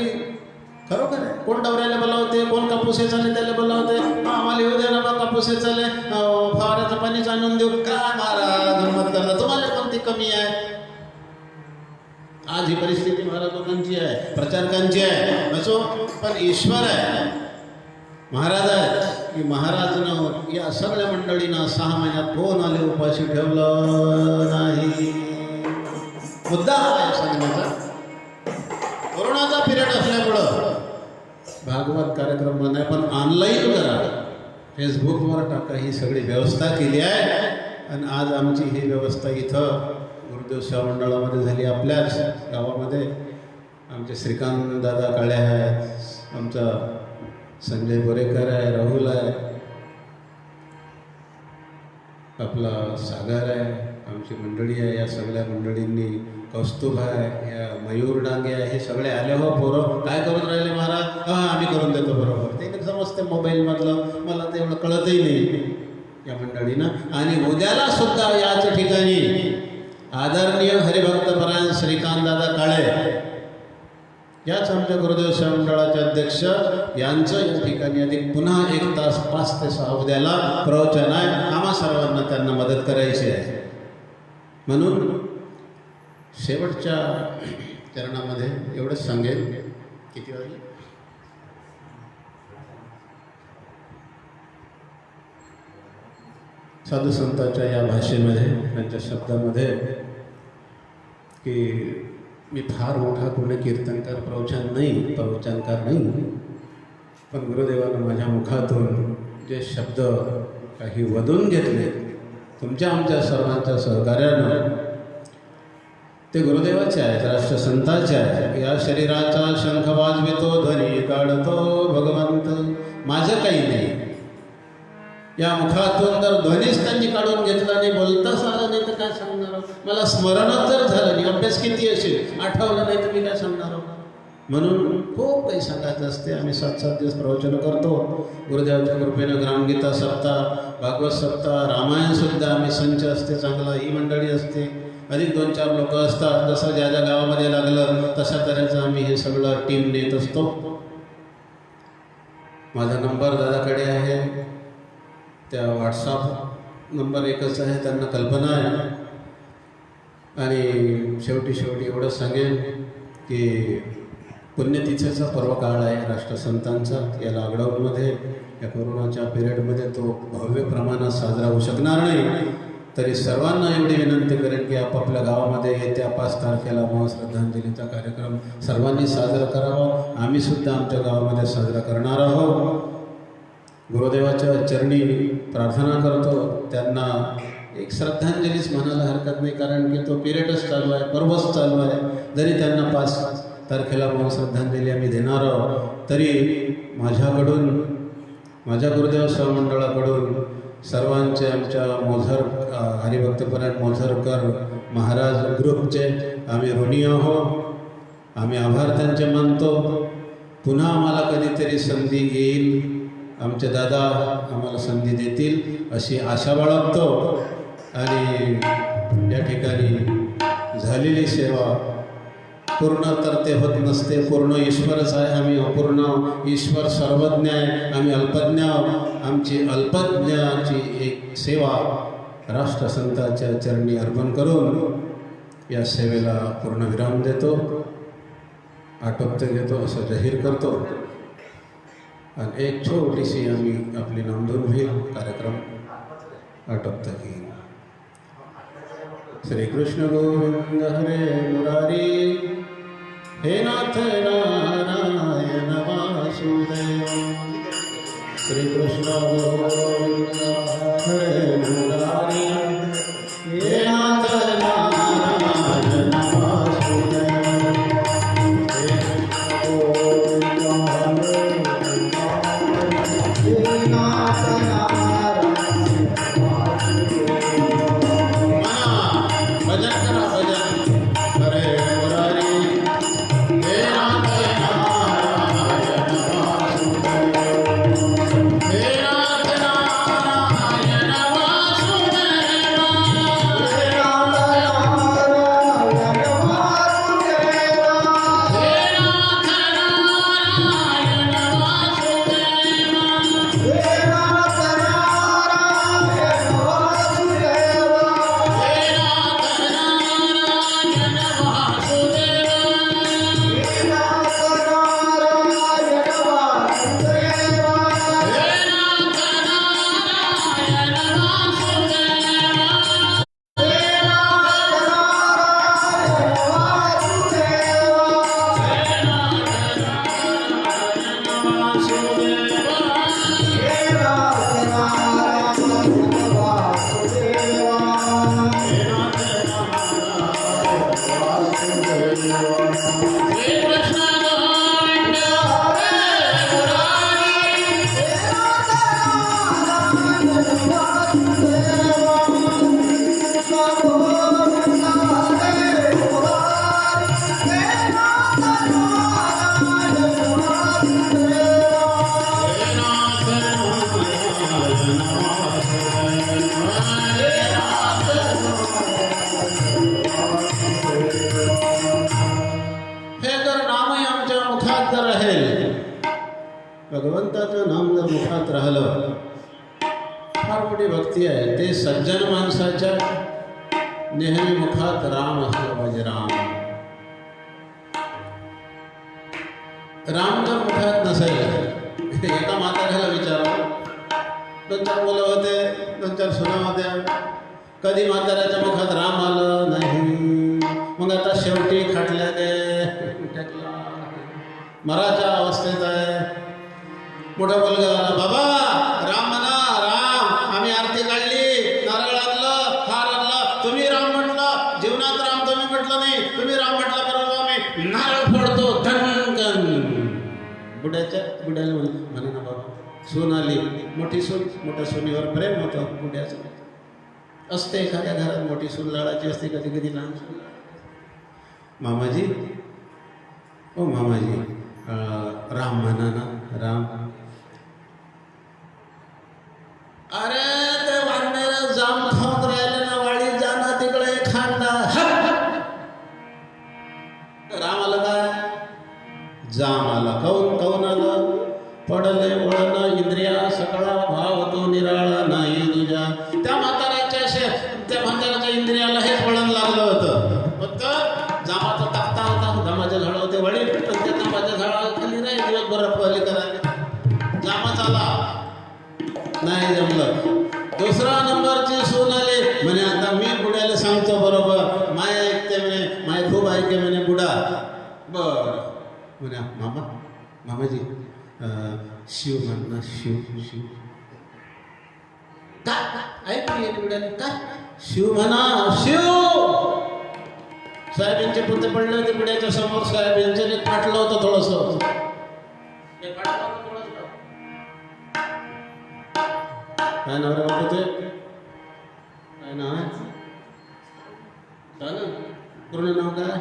खरोखर आहे, कोण दौऱ्याला बोलावते, कोण कापूसे चाले त्याला बोलावते. आम्हाला येऊ दे ना बा, कापूसे चाले, फवाराचं पाणीच आणून देऊ. काय महाराज गंमत करता, तुम्हाला कोणती कमी आहे? आज ही परिस्थिती महाराज लोकांची आहे, प्रचारकांची आहे असो, पण ईश्वर आहे, महाराज आहेत की महाराजनं या सगळ्या मंडळींना 6 महिन्यात कोण आले उपाशी ठेवलं नाही. मुद्दा आहे सांगण्याचा. कोरोनाचा पिरियड असल्यामुळं भागवत कार्यक्रम नाही, पण ऑनलाईन करा, फेसबुकवर टाका, ही सगळी व्यवस्था केली आहे. आणि आज आमची ही व्यवस्था इथं गुरुदेव सेवा मंडळामध्ये झाली. आपल्याच गावामध्ये आमचे श्रीकांत दादा काळे आहेत, आमचा संजय बोरेकर आहे, राहुल आहे, आपला सागर आहे, आमची मंडळी आहे. या सगळ्या मंडळींनी, कौस्तुभ आहे, या मयूर डांगे आहे, हे सगळे आले. हो पोरं काय करून राहिले महाराज? आम्ही करून देतो बरोबर. ते समजते मोबाईलमधलं, मला ते एवढं कळतही नाही या मंडळीनं. आणि उद्याला सुद्धा याच ठिकाणी आदरणीय हरिभक्तपरायण श्रीकांत दादा काळे, याच आमच्या गुरुदेव सेवा मंडळाचे अध्यक्ष, यांचं या ठिकाणी अधिक पुन्हा 1 तास 5 ते 6 उद्याला प्रवचन आहे. आम्हा सर्वांना त्यांना मदत करायची आहे. म्हणून शेवटच्या चरणामध्ये एवढंच सांगेल. किती वाजले? साधू संतांच्या या भाषेमध्ये, त्यांच्या शब्दामध्ये, की मी फार मोठा कोणी कीर्तनकार प्रवचनकार नाही, पण गुरुदेवानं माझ्या मुखातून जे शब्द काही वदून घेतले तुमच्या आमच्या सर्वांच्या सहकार्यानं, ते गुरुदेवाचे आहेत, राष्ट्रसंताचे आहेत. या शरीराचा शंख वाजवितो, ध्वनी काढतो भगवंत, माझं काही नाही. या मुखातून जर ध्वनीच त्यांनी काढून घेतला नाही, बोलताच आलं नाही तर काय सांगणार? मला स्मरणच जर झालं नाही, अभ्यास किती असेल, आठवलं नाही तर मी काय सांगणार? म्हणून खूप काही सांगायचं असते. आम्ही 7-7 दिवस प्रवचन करतो. गुरुदेवाच्या कृपेनं ग्रामगीता सप्ताह, भागवत सप्ताह, रामायणसुद्धा आम्ही संच असते चांगला, ही मंडळी असते, अधिक 2-4 लोक असतात. जसं ज्या ज्या गावामध्ये लागलं तशा तऱ्हेचं आम्ही हे सगळं टीम नेत असतो. माझा नंबर दादाकडे आहे, त्या व्हॉट्सअप नंबर एकच आहे, त्यांना कल्पना आहे. आणि शेवटी एवढं सांगेन की पुण्यतिथीचा पर्वकाळ आहे राष्ट्रसंतांचा. या लॉकडाऊनमध्ये, या कोरोनाच्या पिरियडमध्ये तो भव्य प्रमाणात साजरा होऊ शकणार नाही. तरी सर्वांना एवढी विनंती करेन की आपापल्या गावामध्ये येत्या 5 तारखेला श्रद्धांजलीचा कार्यक्रम सर्वांनी साजरा करावा. आम्हीसुद्धा आमच्या गावामध्ये साजरा करणार आहोत. गुरुदेवाच्या चरणी प्रार्थना करतो. त्यांना एक श्रद्धांजलीच म्हणायला हरकत नाही, कारण की तो पिरियडच चालू आहे, पर्वच चालू आहे. जरी त्यांना तारखेला मग श्रद्धांजली आम्ही देणार आहोत. तरी माझ्याकडून, माझ्या गुरुदेव सहमंडळाकडून सर्वांचे, आमच्या मोझर हरिभक्तपरायण मोझरकर महाराज ग्रुपचे आम्ही ऋणी आहोत. आम्ही आभार त्यांचे मानतो. पुन्हा आम्हाला कधीतरी संधी येईल, आमचे दादा आम्हाला संधी देतील अशी आशा बाळगतो. आणि या ठिकाणी झालेली सेवा पूर्ण तर ते होत नसते, पूर्ण ईश्वरच आहे. आम्ही अपूर्ण, ईश्वर सर्वज्ञ आहे, आम्ही अल्पज्ञ. आमची अल्पज्ञाची एक सेवा राष्ट्रसंताच्या चरणी अर्पण करून या सेवेला पूर्ण विराम देतो, आटोपते घेतो असं जाहीर करतो. आणि एक छोटीशी आम्ही आपली नोंदवून होईल, कार्यक्रम आटोपता घेईल. श्रीकृष्ण गोविंद हरे मुरारी, हे नाथ नारायण वासुदेव. श्रीकृष्ण गोविंद हरे मुरारी, हे नाथ नारायण वासुदेव. भगवंताचं नाम जर मुखात राहिलं, फार मोठी भक्ती आहे. ते सज्जन माणसाच्या नेहमी मुखात राम असलं पाहिजे. राम राम जर मुखात नसेल, एका म्हाताऱ्याला विचारा, 2-4 मुलं होते, 2-4 सुना होत्या, कधी म्हाताऱ्याच्या मुखात राम आलं नाही. मग आता शेवटी खाटल्याने मराच्या अवस्थेत आहे. मोठा मुलगा आला, बाबा राम म्हणा, राम. आम्ही आरती काढली, नारळ आणलं, हार आणला, तुम्ही राम म्हटलं. जीवनात राम तुम्ही म्हटलं नाही, तुम्ही राम म्हटलं बरोबर. आम्ही नारळ फोडतो धनकन. बुड्याला म्हणा ना बाबा, सून आली, मोठी सून, मोठ्या सुनीवर प्रेम होतं बुड्याचं. असते एखाद्या घरात मोठी सून लाडाची असते, कधी कधी लहान सून. मामाजी, ओ मामाजी, राम म्हणा ना, राम. अरे ते वाढणाऱ्या जाम खाऊन राहिले ना, वाळीत जाणं तिकडे खांदा. राम आलं काय? जाम आला. काऊन आलं? पडले वळण इंद्रिया सकळा, भाव तो निराळा नाही तुझ्या. त्या म्हाताऱ्याच्या इंद्रियाला हेच वळण लागलं होतं. फक्त जामाचा टाकता होता, जामाच्या झाडा होते वडील, पण त्या जामाच्या झाडाखाली नाही दिवसभर पहिले करायला. जामाच आला, नाही जमलं. दुसरा नंबरची सून आली, म्हणे आता मी बुड्याला सांगतो बरोबर, माय ऐकते म्हणे, माय खूप ऐकते म्हणे बुडा. बरं म्हणे, मामाजी शिव म्हणणं, शिव काय ऐकू येते बुड्याने, काय शिव म्हणा, शिव. सोयाबीनचे पुते पडले होते पिढ्याच्या समोर. सोयाबीनचे जे फाटलं होतं थोडंसं, ते फाटलं होतं थोडंसं. काय नाव रे बापू ते? काय नाव आहे? पूर्ण नाव काय?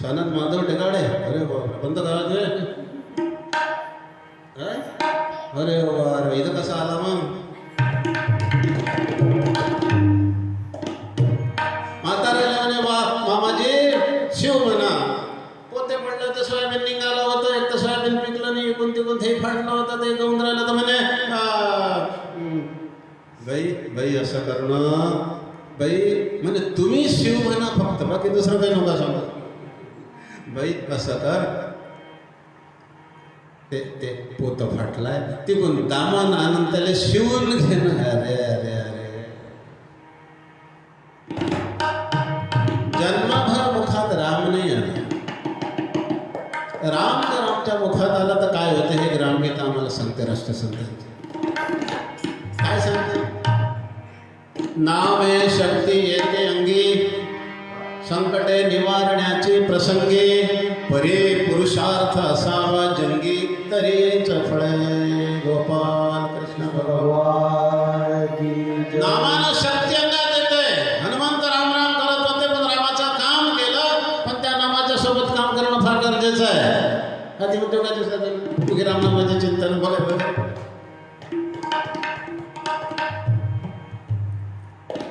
छानत माधव ढेकाडे. अरे कोणतं गावात आहे? अरे वा, इथं कसा आला मग? म्हाताऱ्याला म्हणे मामाजी शिव म्हणा. पोते पडलं होतं, सोयाबीन निघालं होतं. एक तर सोयाबीन पिकलं नाही, कोणते कोणतेही फाटलं होतं, ते गहून राहिलं. तर म्हणे बाई असं करणं, बाई म्हणे तुम्ही शिव म्हणा फक्त, बाकी दुसरं काही नका सांगा. बाई असं कर, ते पोतं फाटलाय ते कोण दामन आनंद त्याला शिवून घेणं. अरे अरे अरे, जन्मभर मुखात राम नाही आला. राम जर आमच्या मुखात आला तर काय होते हे ग्रामगीता आम्हाला सांगते राष्ट्रसंतांची. काय सांगते? नामे शक्ती येते अंगी, संकटे निवारण्याची प्रसंगी, परे पुरुषार्थ असावा जंगी, तरीच फळे. गोपाल कृष्ण भगवान की जय. नामानं शक्ती अंगात येते. हनुमंत राम राम करत होते पण रामाचं काम केलं, पण त्या नामाच्या सोबत काम करणं फार गरजेचं आहे. आधी म्हणतो का दिवसात तुझे रामनामाचे चिंतन बघा.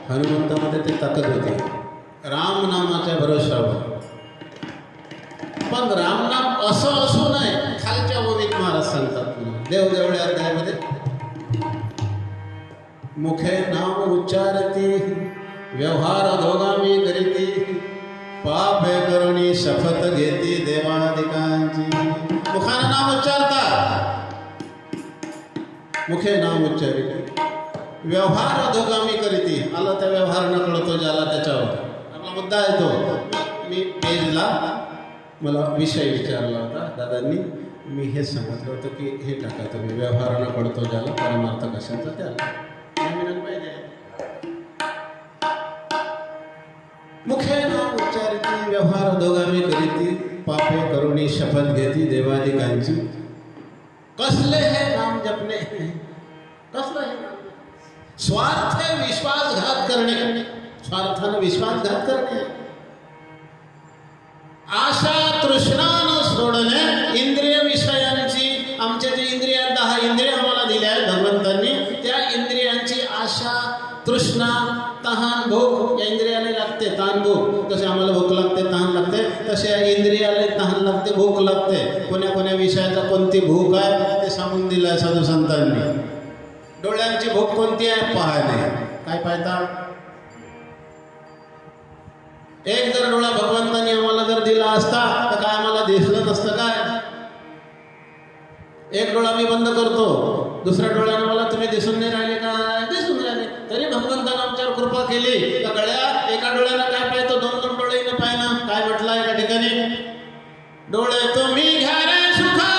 हनुमंतामध्ये ते ताकद होती राम नामाच्या भरोशावर. पण रामनाम असं असू नये, खालच्या ओवीत महाराज सांगतात. देवदेवळ्या अध्यायामध्ये मुखे नाम उच्चारती, व्यवहार दोगामी करीती, पाप करुणी शपथ घेती देवादिकांची. मुखानं नाम उच्चारतात, मुखे नाम उच्चारिती, व्यवहार अधोगामी करीती. आला त्या व्यवहार न कळतो ज्याला त्याच्यावर. आपला मुद्दा आहे तो. मी पेजला मला विषय विचारला होता दादांनी. मी हे सांगितलं होतं की हे टाका तुम्ही, व्यवहार न कळतो ज्याला परमार्थ कशाचा त्याला. पाहिजे मुखे नाम उच्चारिती, व्यवहार अधोगामी करीती, पापे करुणी शपथ घेती देवादिकांची. कसले हे नाम जपणे, कसलं हे नाम? स्वार्थ विश्वासघात करणे, स्वार्थानं विश्वासघात करणे, आशा तृष्णा न सोडणे, इंद्रिय विषयांची. आमचे जे इंद्रिय 10 इंद्रिय आम्हाला दिले आहेत भगवंतांनी, त्या इंद्रियांची आशा तृष्णा तहान भूक या इंद्रियाला लागते. तहान भूक जसे आम्हाला भूक लागते तहान लागते, तसे या इंद्रियाला तहान लागते भूक लागते. कोण्या कोण्या विषयाचा कोणती भूक आहे ते सांगून दिलं आहे साधू संतांनी. डोळ्यांची भूक कोणती आहे? पाहणे. काय पाहता? एक जर डोळा भगवंतांनी आम्हाला जर दिला असता तर काय आम्हाला दिसलं नसतं काय? एक डोळा मी बंद करतो, दुसऱ्या डोळ्यानं मला तुम्ही दिसून नाही राहिले काय? दिसून राहिले. तरी भगवंतानं आमच्यावर कृपा केली का गळ्या एका डोळ्यानं काय पाहतो, 2 डोळ्यानं पाहिना. काय म्हटलं एका ठिकाणी? डोळे तुम्ही घ्या रे सुखा,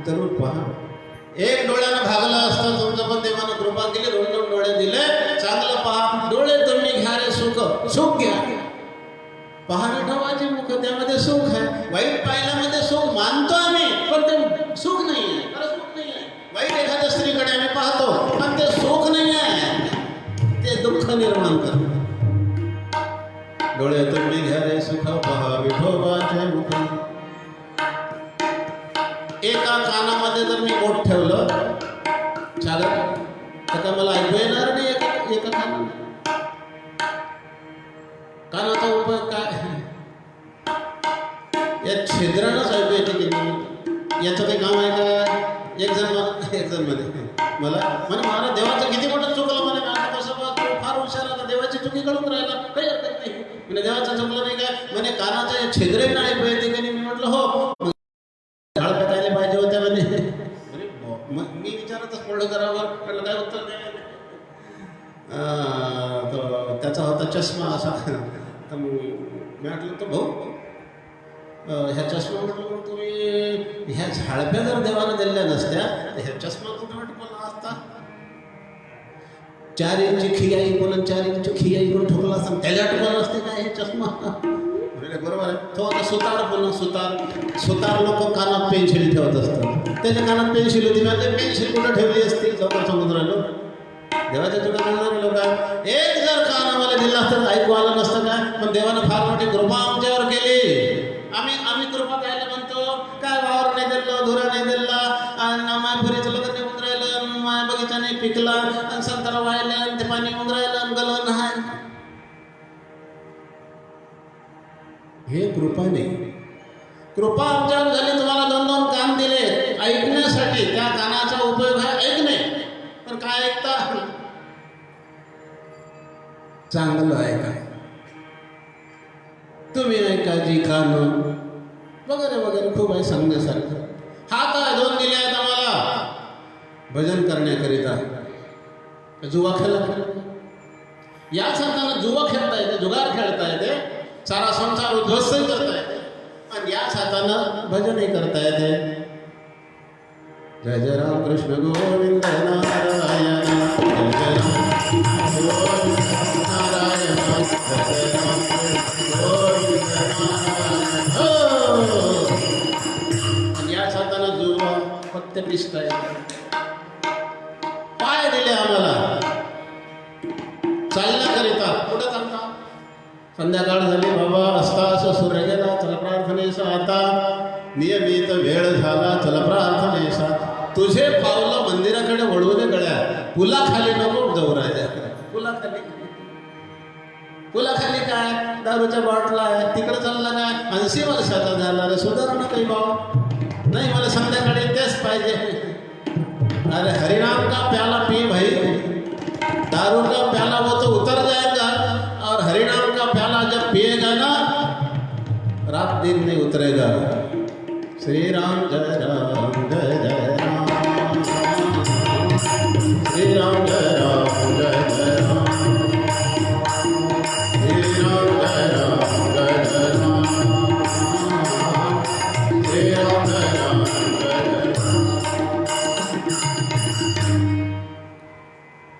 जरूर पहा. एक डोळ्यानं भागलं असतं तुमचं, पण देवानं कृपा केली 2 डोळे दिले. चांगलं पहा. डोळे तुम्ही घ्या रे सुख, सुख घ्या. पहा विठोबाचे मुख, त्यामध्ये सुख आहे. वाईट पाहिल्यामध्ये सुख मानतो आम्ही, पण ते सुख नाही आहे. खरं सुख नाही आहे. वाईट एखाद्या स्त्रीकडे आम्ही पाहतो पण ते सुख नाही आहे, ते दुःख निर्माण करतं. डोळे तुम्ही घ्या रे सुख, पहा विठोबाचे मुख. एका कानामध्ये जर मी बोट ठेवलं चालत तर का मला ऐकू येणार नाही? एका कानामध्ये कानाचा उपयोग काय? या छिद्रानंच ऐकू येते की नाही? याचं काही काम आहे का? एक जण मध्ये मला म्हणे महाराज देवाचं किती मोठं चुकलं म्हणे. कसं फार हुशार आता देवाची चुकी कळून राहिला, काही हरकत नाही. म्हणजे देवाचं चुकलं नाही काय, म्हणे कानाच्या छेदरे नाही पाहिजे की नाही. मी म्हटलं हो, झाड पेकायला पाहिजे होत्या म्हणे. मग मी विचारतच पडलो करावं, म्हटलं काय उत्तर द्यायला. तो त्याचा होता चष्मा असा. तर मी म्हटलं तो भाऊ ह्या चष्मा म्हटलं तुम्ही ह्या झाडप्या जर देवाला दिल्या नसत्या तर ह्या चष्मा कुठे वाटपला असता. 4 इंची खियाई कोण 4 इंची खियाई कोण ठोकला असता, त्याला ठोकला असते काय हे चष्मा. बरोबर आहे. तो आता सुतार बोलला, सुतार लोक कानात पेन्सिल ठेवत असतात. त्याच्या कानात पेन्सिल होती, म्हणजे पेन्सिल कुठं ठेवली असती लवकर सांगून राहिलो. देवाच्या तुला म्हणणार लोक एक जर कान आम्हाला दिला असतं ऐकू आलं नसतं काय. पण देवानं फार मोठी कृपा आमच्यावर केली. आम्ही कृपा कायला म्हणतो, काय वावर नाही दिलं, धुरा नाही दिला, आणि मायपुरीचं लग्न निघून राहिलं, माया बगीचाने पिकला, आणि संतारा वाहिलं, आणि ते पाणी येऊन राहिलं, गलन आहे. हे कृपा नाही. कृपा आमच्यावर झाली, तुम्हाला 2-2 कान दिले ऐकण्यासाठी. त्या कानाचा उपयोग आहे ऐकणे. पण काय ऐकता, चांगलं आहे काय तुम्ही ऐका जी कान वगैरे वगैरे खूप आहे सांगण्यासारखं. हात आहे 2 दिले आहेत आम्हाला भजन करण्याकरिता, जुवा खेळला. याच हातानं जुवा खेळता येते, जुगार खेळता येते, सारा संसार उद्ध्वस्त करता येते, आणि याच हातानं भजनही करता येते. जय जय राम कृष्ण गोविंद नारायण, जय जय राम गोविंद नारायण, जय जय राम कृष्ण गोविंद नारायण. याच हातानं जुवा फक्त पिसता येते. पाय दिले आम्हाला चालण्याकरिता. कुठं चालता, संध्याकाळ झाली बाबा, असता असं सूर्य गेला, चला प्रार्थनेचा आता नियमित वेळ झाला, चला प्रार्थनेचा. तुझे पावलं मंदिराकडे वळवू दे गळ्या, पुलाखाली नको जाऊ राहिल्या. पुलाखाली काय दारूच्या बाटला आहे, तिकडे चालला काय 80 वर्षाचा झाला रे, सुधारणा काही भाव नाही. मला संध्याकाळी तेच पाहिजे. अरे हरिनाम का प्याला पी भाई, दारू का प्याला वो तो उतर जाएगा, और हरिनाम का प्याला जब पिएगा ना रात दिन नहीं उतरेगा. श्री राम जय राम जय जय राम, श्री राम जय राम जय जय राम, श्री राम जय राम जय जय राम, श्री राम जय राम जय जय राम.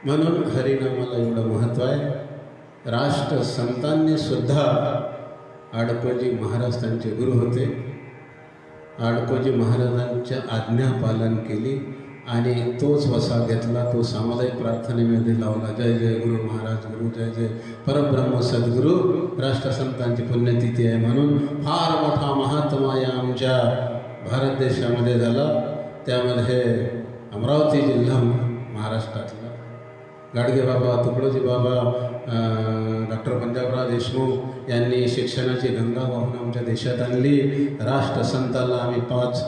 म्हणून हरिनामाला एवढं महत्त्व आहे. राष्ट्रसंतांनी सुद्धा, आडकोजी महाराज त्यांचे गुरु होते, आडकोजी महाराजांच्या आज्ञा पालन केली आणि तोच वसा घेतला, तो सामुदायिक प्रार्थनेमध्ये लावला. जय जय गुरु महाराज गुरु, जय जय परब्रह्म सद्गुरू. राष्ट्रसंतांची पुण्यतिथी आहे म्हणून फार मोठा महात्मा या आमच्या भारत देशामध्ये झाला. त्यामध्ये अमरावती जिल्हा महाराष्ट्रातला गाडगे बाबा, तुकडोजी बाबा, डॉक्टर पंजाबराव देशमुख यांनी शिक्षणाची गंगा वाहून आमच्या देशात आणली. राष्ट्रसंताला आम्ही 5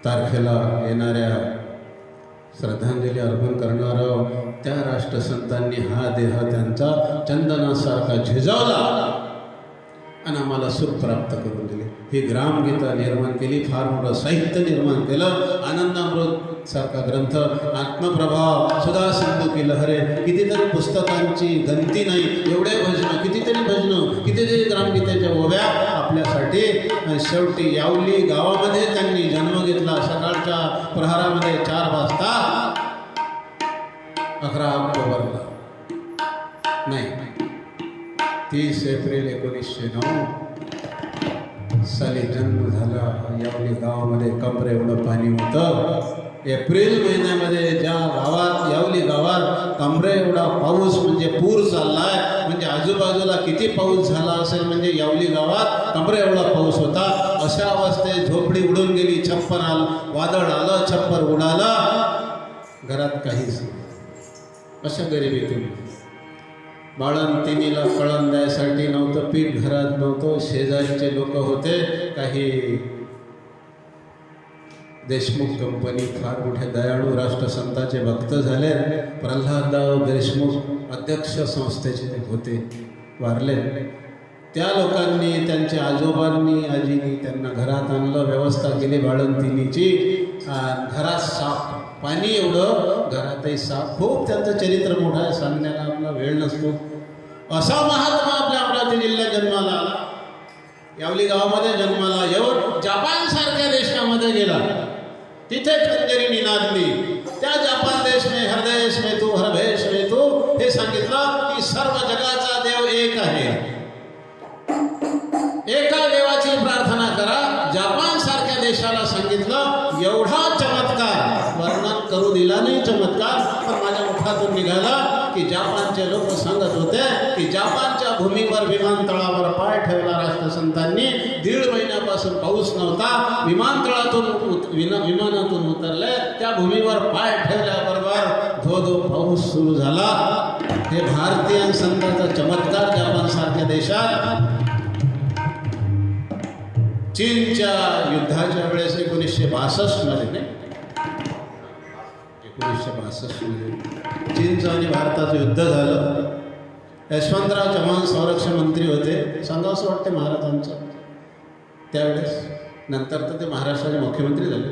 तारखेला येणाऱ्या श्रद्धांजली अर्पण करणार आहोत. त्या राष्ट्रसंतांनी हा देह त्यांचा चंदनासारखा झिजवला आणि आम्हाला सुख प्राप्त करून दिले. ही ग्रामगीता निर्माण केली, फार मोठं साहित्य निर्माण केलं. आनंदामृत सारखा ग्रंथ, आत्मप्रभाव, सुधा सिंधू की लहरे, कितीतरी पुस्तकांची गंती नाही, एवढे भजनं, कितीतरी भजनं, कितीतरी ग्रामगीतेच्या ओव्या आपल्यासाठी. आणि शेवटी यावली गावामध्ये त्यांनी जन्म घेतला. सकाळच्या प्रहारामध्ये 4 वाजता 11 ऑक्टोबरला नाही 30 एप्रिल 1909 साली जन्म झाला. यावली गावामध्ये कमरे एवढं पाणी होतं. एप्रिल महिन्यामध्ये ज्या गावात, यावली गावात कमरे एवढा पाऊस, म्हणजे पूर चाललाय, म्हणजे आजूबाजूला किती पाऊस झाला असेल, म्हणजे यावली गावात कमरे एवढा पाऊस होता. अशा अवस्थेत झोपडी उडून गेली, छप्पर आलं, वादळ आलं, छप्पर उडालं, घरात काहीच नाही. अशा गरिबीतून बाळंतिणीला कळण द्यायसाठी नव्हतं, पीठ घरात नव्हतं, शेजारीचे लोक होते, काही देशमुख कंपनी फार मोठे दयाळू राष्ट्रसंताचे भक्त झाले. प्रल्हादराव देशमुख अध्यक्ष संस्थेचे ते होते, वारले. त्या लोकांनी, त्यांच्या आजोबांनी, आजीनी त्यांना घरात आणलं, व्यवस्था केली बाळंतिणीची. घरात साफ पाणी एवढं, घरातही साफ. खूप त्यांचं चरित्र मोठं आहे, सांगण्याला आपला वेळ नसतो. असा महात्मा आपल्या अमरावती जिल्ह्यात जन्माला आला, यावली गावामध्ये जन्माला येऊन जपानसारख्या देशामध्ये गेला. तिथे खंजरी निनादली. त्या जपान देश में हर देश में तू हर भेष में तू हे सांगितलं की सर्व जगाचा देव एक आहे, एका देवाची प्रार्थना करा. जपान सारख्या देशाला सांगितलं. एवढा चमत्कार वर्णन करू दिला नाही चमत्कार, पण माझ्या मुखातून निघाला की जपानचे लोक सांगत होते की जपानच्या भूमीवर विमानतळावर पाय ठेवला राष्ट्रसंतांनी. 1.5 महिन्यापासून पाऊस नव्हता. विमानातून उतरले, त्या भूमीवर पाय ठेवल्याबरोबर धो पाऊस सुरू झाला. हे भारतीय संतांचा चमत्कार जपानसारख्या देशात. चीनच्या युद्धाच्या वेळेस 1962 मध्ये 1962 मध्ये चीनचं आणि भारताचं युद्ध झालं. यशवंतराव चव्हाण संरक्षण मंत्री होते. सांगा असं वाटते महाराजांचं त्यावेळेस. नंतर तर ते महाराष्ट्राचे मुख्यमंत्री झाले.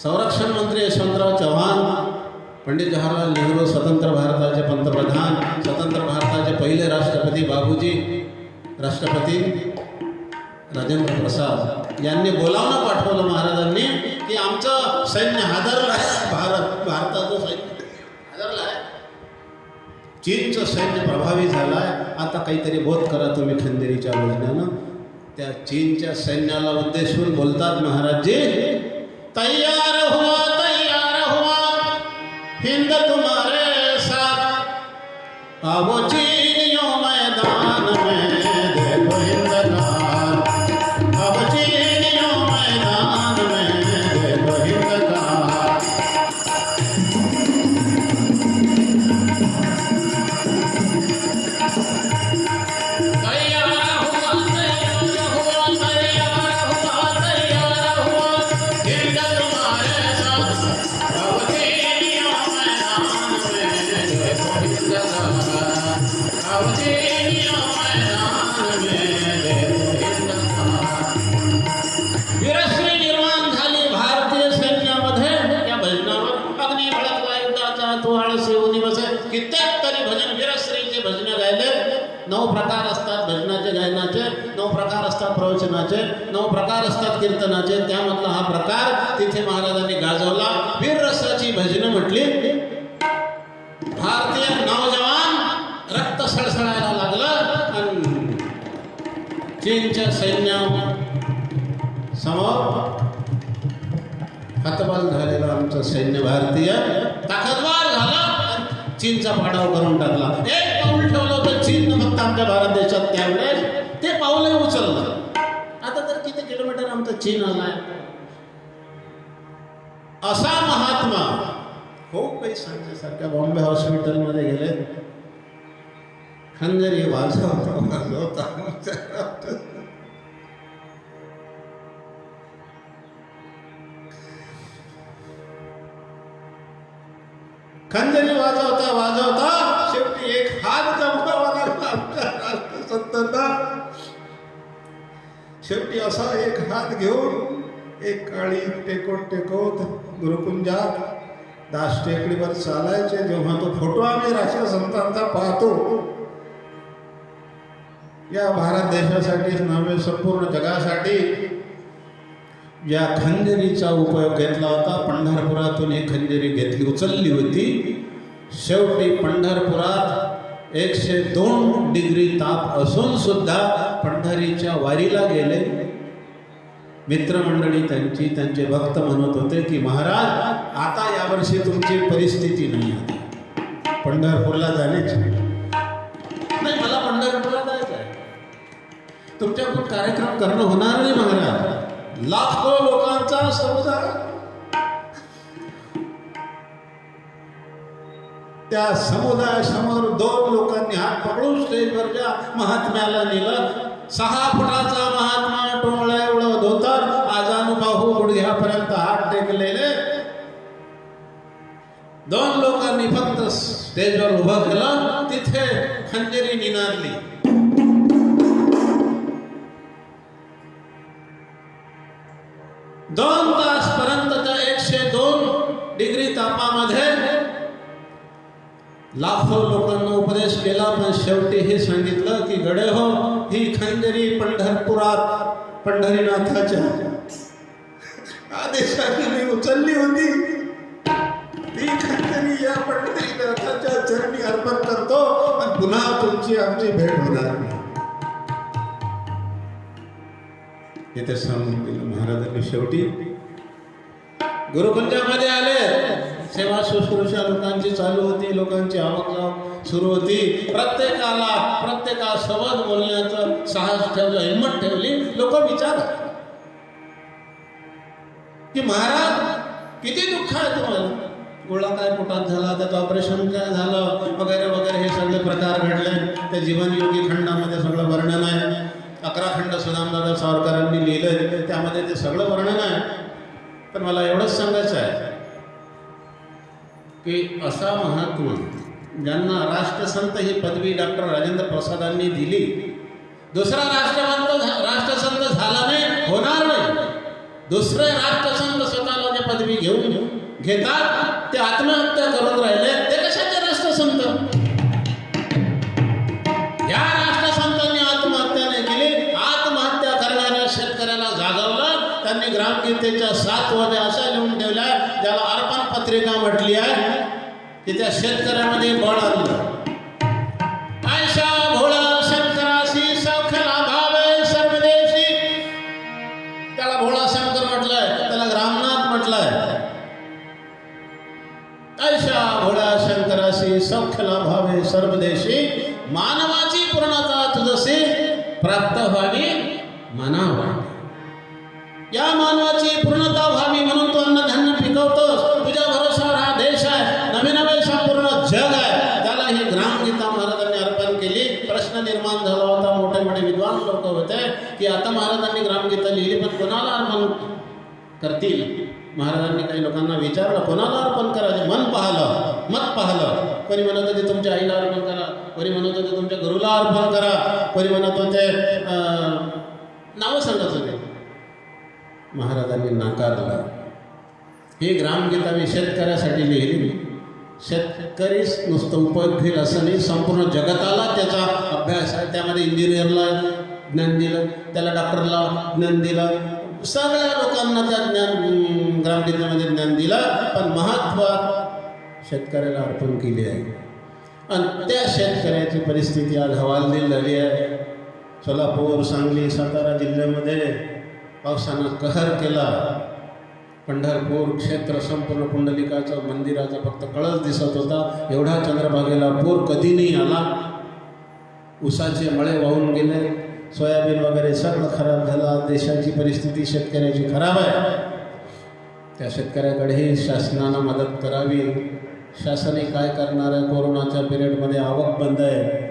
संरक्षण मंत्री यशवंतराव चव्हाण, पंडित जवाहरलाल नेहरू स्वतंत्र भारताचे पंतप्रधान, स्वतंत्र भारताचे पहिले राष्ट्रपती बाबूजी, राष्ट्रपती राजेंद्र प्रसाद यांनी बोलावणं पाठवलं महाराजांनी की आमचं सैन्य हादरलं आहे, भारताचं सैन्य हादरलं आहे, चीनचं सैन्य प्रभावी झालं आहे, आता काहीतरी बोध करा तुम्ही खंदेरीच्या योजनेनं. त्या चीनच्या सैन्याला उद्देशून बोलतात महाराजजी, तैयार हुआ हिंद तुम्हारे साथ, अब चीनियों मैदान में देखो हिंद का, अब चीनियों मैदान में देखो हिंद का. कित्येक तरी भजन वीरश्रीचे भजन गायले. 9 प्रकार असतात भजनाचे, गायनाचे 9 प्रकार असतात, प्रवचनाचे 9 प्रकार असतात, कीर्तनाचे. त्यामधला हा प्रकार तिथे महाराजांनी गाजवला. वीररसाची भजनं म्हटली. भारतीय नौजवान रक्त सळसळायला लागलं आणि चीनच्या सैन्यासमोर हतबल झालेलं आमचं सैन्य भारतीय ताकदवार झाला. चीनचा पाडाव करून टाकला. एक पाऊल ठेवलं होतं चीन फक्त आमच्या भारत देशात त्यावेळेस, ते पाऊलही उचललं. आता तर किती किलोमीटर आमचं चीन आलाय. असा महात्मा खूप काही सांगण्यासारख्या. बॉम्बे हॉस्पिटलमध्ये गेले, खंजरी वाजवता खंजरी वाजवता शेवटी एक हात गमवावा लागला आमच्या राष्ट्रसंतांना. शेवटी असा एक हात घेऊन एक काळी टेकवत गुरुकुंजात दास टेकडीवर चालायचे. जेव्हा तो फोटो आम्ही राष्ट्रसंतांचा पाहतो, या भारत देशासाठीच नव्हे संपूर्ण जगासाठी या खंजरीचा उपयोग घेतला होता. पंढरपुरातून ही खंजरी उचलली होती. शेवटी पंढरपुरात 102 डिग्री ताप असून सुद्धा पंढरीच्या वारीला गेले. मित्रमंडळी त्यांचे भक्त म्हणत होते की महाराज, आता यावर्षी तुमची परिस्थिती नाही पंढरपूरला जाण्याची. नाही, मला पंढरपूरला जायचं आहे. तुमच्याकडून कार्यक्रम करणं होणार नाही महाराज. लाखो लोकांचा समुदाय, त्या समुदायासमोर 2 लोकांनी हात पकडून स्टेजवरच्या महात्म्याला नेलं. 6 फुटाचा महात्मा, टोंगळ्या एवढं धोतर, आजानुबाहू गुडघ्यापर्यंत हात टेक 2 लोकांनी फक्त स्टेजवर उभं केलं, तिथे खंजरी निनादली. दोन तासपर्यंत त्या 102 डिग्री तापामध्ये लाखो लोकांना उपदेश केला, पण शेवटी हे सांगितलं की गडे हो, ही खंजरी पंढरपुरात पंढरीनाथाच्या आदेशाने मी उचलली होती. ती खंजरी या पंढरीनाथाच्या चरणी अर्पण करतो आणि पुन्हा तुमची आमची भेट होणार नाही. इथे सांगून दिलं महाराजांनी. शेवटी गुरुकुंजामध्ये आले. सेवा शुश्रूषा लोकांची चालू होती, लोकांची आवक सुरू होती. प्रत्येकासोबत बोलण्याचं साहस ठेवलं, हिंमत ठेवली. लोक विचारत की महाराज किती दुःख आहे तुम्हाला, गोळा काय पोटात झाला, त्याचं ऑपरेशन काय झालं वगैरे वगैरे, हे सगळे प्रकार घडले. त्या जीवनयोगी खंडामध्ये सगळं वर्णन आहे. 11 खंड सुदामदादा सावरकरांनी लिहिलंय, त्यामध्ये ते सगळं वर्णन आहे. पण मला एवढंच सांगायचं आहे की असा महात्मा ज्यांना राष्ट्रसंत ही पदवी डॉक्टर राजेंद्र प्रसादांनी दिली, दुसरा राष्ट्रसंत झाला नाही, होणार नाही. दुसरे राष्ट्रसंत स्वतःला जे पदवी घेतात ते आत्महत्या करून राहिले. ते कशाचे राष्ट्रसंत? या राष्ट्रसंतांनी आत्महत्या नाही केली. आत्महत्या करणाऱ्या शेतकऱ्याला जागवलं. त्यांनी ग्रामगीतेच्या 7 वद्या अशा लिहून ठेवल्या, ज्याला अर्पण पत्रिका म्हटली आहे, की त्या शेतकऱ्यामध्ये बळ आणलं. ऐशा भोळा शंकराशी सौख्याला भावे सर्वदेशी. त्याला भोळा शंकर म्हटलंय, त्याला ग्रामनाथ म्हटलंय. ऐशा भोळा शंकराशी सौख्याला भावे सर्वदेशी. मानवाची पूर्णता तुझसे प्राप्त व्हावी मनावा. या मानवाची पूर्णता व्हावी म्हणून तू अन्नधान्य पिकवतोस. तुझ्या भरोशावर हा देश आहे, नवे संपूर्ण जग आहे. त्याला ही ग्रामगीता महाराजांनी अर्पण केली. प्रश्न निर्माण झाला होता, मोठे मोठे विद्वान लोक होते की आता महाराजांनी ग्रामगीता लिहिली, पण कोणाला अर्पण करतील? महाराजांनी काही लोकांना विचारलं, कोणाला अर्पण करायचे? मत पाहलं. कोणी म्हणत होते तुमच्या आईला अर्पण करा, कोणी म्हणत होते तुमच्या गुरुला अर्पण करा, कोणी म्हणत होते नावं सांगत होते. महाराजांनी नाकारलं. ही ग्रामगीता मी शेतकऱ्यासाठी लिहिली. शेतकरी नुसतं उपयोग घेईल असं नाही, संपूर्ण जगताला त्याचा अभ्यास आहे. त्यामध्ये इंजिनियरला ज्ञान दिलं, त्याला डॉक्टरला ज्ञान दिलं, सगळ्या लोकांना त्या ज्ञान ग्रामगीतेमध्ये ज्ञान दिलं. पण महत्त्वात शेतकऱ्याला अर्पण केली आहे. आणि त्या शेतकऱ्याची परिस्थिती आज हवालदिल झाली आहे. सोलापूर, सांगली, सातारा जिल्ह्यामध्ये पावसानं कहर केला. पंढरपूर क्षेत्र संपूर्ण पुंडलिकाचं मंदिराचा फक्त कळस दिसत होता. एवढा चंद्रभागेला पूर कधी नाही आला. ऊसाचे मळे वाहून गेले, सोयाबीन वगैरे सगळं खराब झालं. देशाची परिस्थिती शेतकऱ्याची खराब आहे. त्या शेतकऱ्याकडेही शासनानं मदत करावी. शासनही काय करणार आहे? कोरोनाच्या पिरियडमध्ये आवक बंद आहे,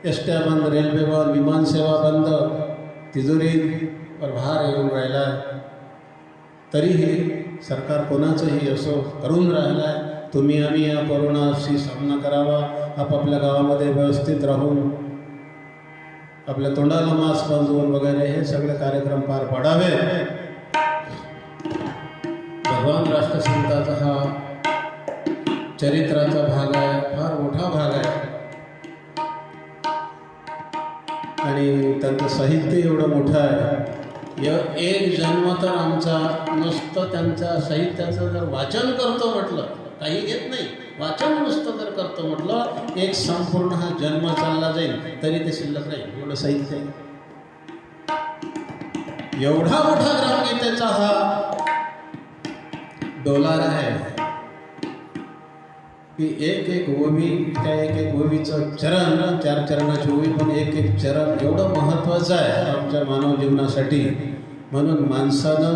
एसट्या बंद, रेल्वे बंद, विमानसेवा बंद, तिजोरीवर भार येऊन राहिला. तरीही सरकार कोणाचंही असो करून राहिला आहे. तुम्ही आम्ही या कोरोनाशी सामना करावा. आपापल्या गावामध्ये व्यवस्थित राहून आपल्या तोंडाला मास्क बांधून वगैरे हे सगळे कार्यक्रम पार पाडावे. भगवान राष्ट्रसंताचा हा चरित्राचा भाग आहे, फार मोठा भाग आहे. आणि त्यांचं साहित्य एवढं मोठं आहे. एक जन्म तर आमचा नुसतं त्यांच्या साहित्याचं जर वाचन करतो म्हटलं, काही घेत नाही, वाचन नुसतं जर करतो म्हटलं, एक संपूर्ण हा जन्म चालला जाईल तरी ते शिल्लक राहील. एवढं साहित्य आहे. एवढा मोठा ग्रामगीतेचा हा डोलार आहे की एक ओवी, त्या एक ओवीचं चरण, 4 चरणाची ओवी, पण एक चरण एवढं महत्त्वाचं आहे आमच्या मानव जीवनासाठी. म्हणून माणसानं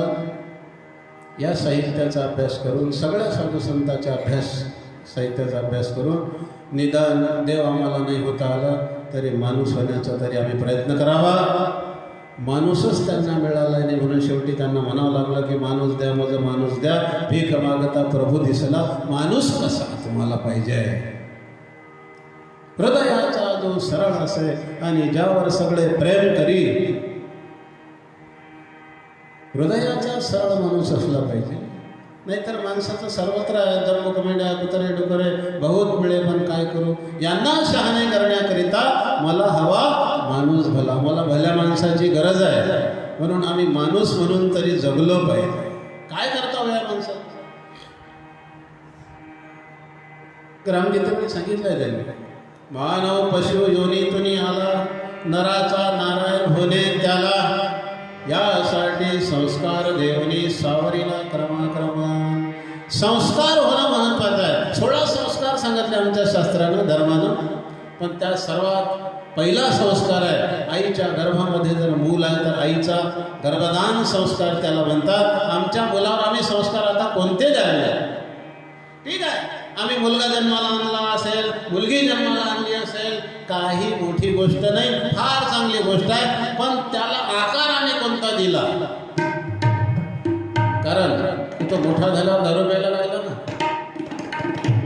या साहित्याचा अभ्यास करून, सगळ्या साधुसंतांचा साहित्याचा अभ्यास करून, निदान देव आम्हाला नाही होता आला तरी माणूस होण्याचा तरी आम्ही प्रयत्न करावा. माणूसच त्यांना मिळाला नाही, म्हणून शेवटी त्यांना म्हणावं लागलं की माणूस द्या, माझं माणूस द्या, भीक मागता प्रभू दिसला, माणूस कसा तुम्हाला पाहिजे. हृदयाचा जो सरळ असे आणि ज्यावर सगळे प्रेम करी, हृदयाचा सरळ माणूस असला पाहिजे. नाहीतर माणसाचं सर्वत्र जन्मकमेंड्या कुत्रे डुकरे बहुत मिळे, पण काय करू, यांना शहाणे करण्याकरिता मला हवा माणूस भला, मला भल्या माणसाची गरज आहे, म्हणून आम्ही माणूस म्हणून तरी जगलो पाहिजे. काय करता या माणसात? ग्रामगीतेमध्ये सांगितलंय त्यांनी, मानव पशु योनीतून आला, नराचा नारायण होणे त्याला, यासाठी संस्कार देवनी सावरीला क्रमाक्रमा. संस्कार होणं महत्वाचं आहे. 16 संस्कार सांगितले आमच्या शास्त्रानं, धर्मानं, पण त्या सर्वात पहिला संस्कार आहे आईच्या गर्भामध्ये जर मूल आहे तर आईचा गर्भदान संस्कार त्याला म्हणतात. आमच्या मुलावर आम्ही संस्कार आता कोणते द्यावे? ठीक आहे, आम्ही मुलगा जन्माला आणला असेल, मुलगी जन्माला आणली असेल, काही मोठी गोष्ट नाही, फार चांगली गोष्ट आहे, पण त्याला आकार आम्ही कोणता दिला? कारण तो मोठा झाला दारू प्यायला लागला ना.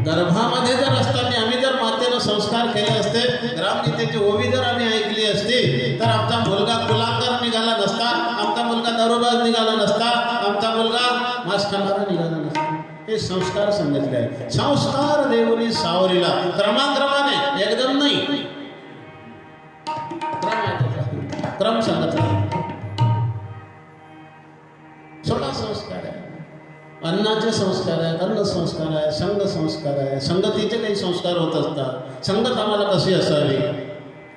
गर्भामध्ये जर असताना आम्ही जर मातेनं संस्कार केले असते, ग्रामगीतेची ओवी जर आम्ही ऐकली असती, तर आमचा मुलगा कुलांगार निघाला नसता, आमचा मुलगा दारूबाज निघाला नसता, आमचा मुलगा मांस खाणारा निघाला नसता. हे संस्कार सांगितले आहे. संस्कार देवनी सावरीला, क्रमाक्रमाने, एकदम नाही, क्रम सांगितला. 16 संस्कार आहे. अन्नाचे संस्कार आहेत, अन्न संस्कार आहे, संग संस्कार आहे, संगतीचे काही संस्कार होत असतात. संगत आम्हाला कशी असावी?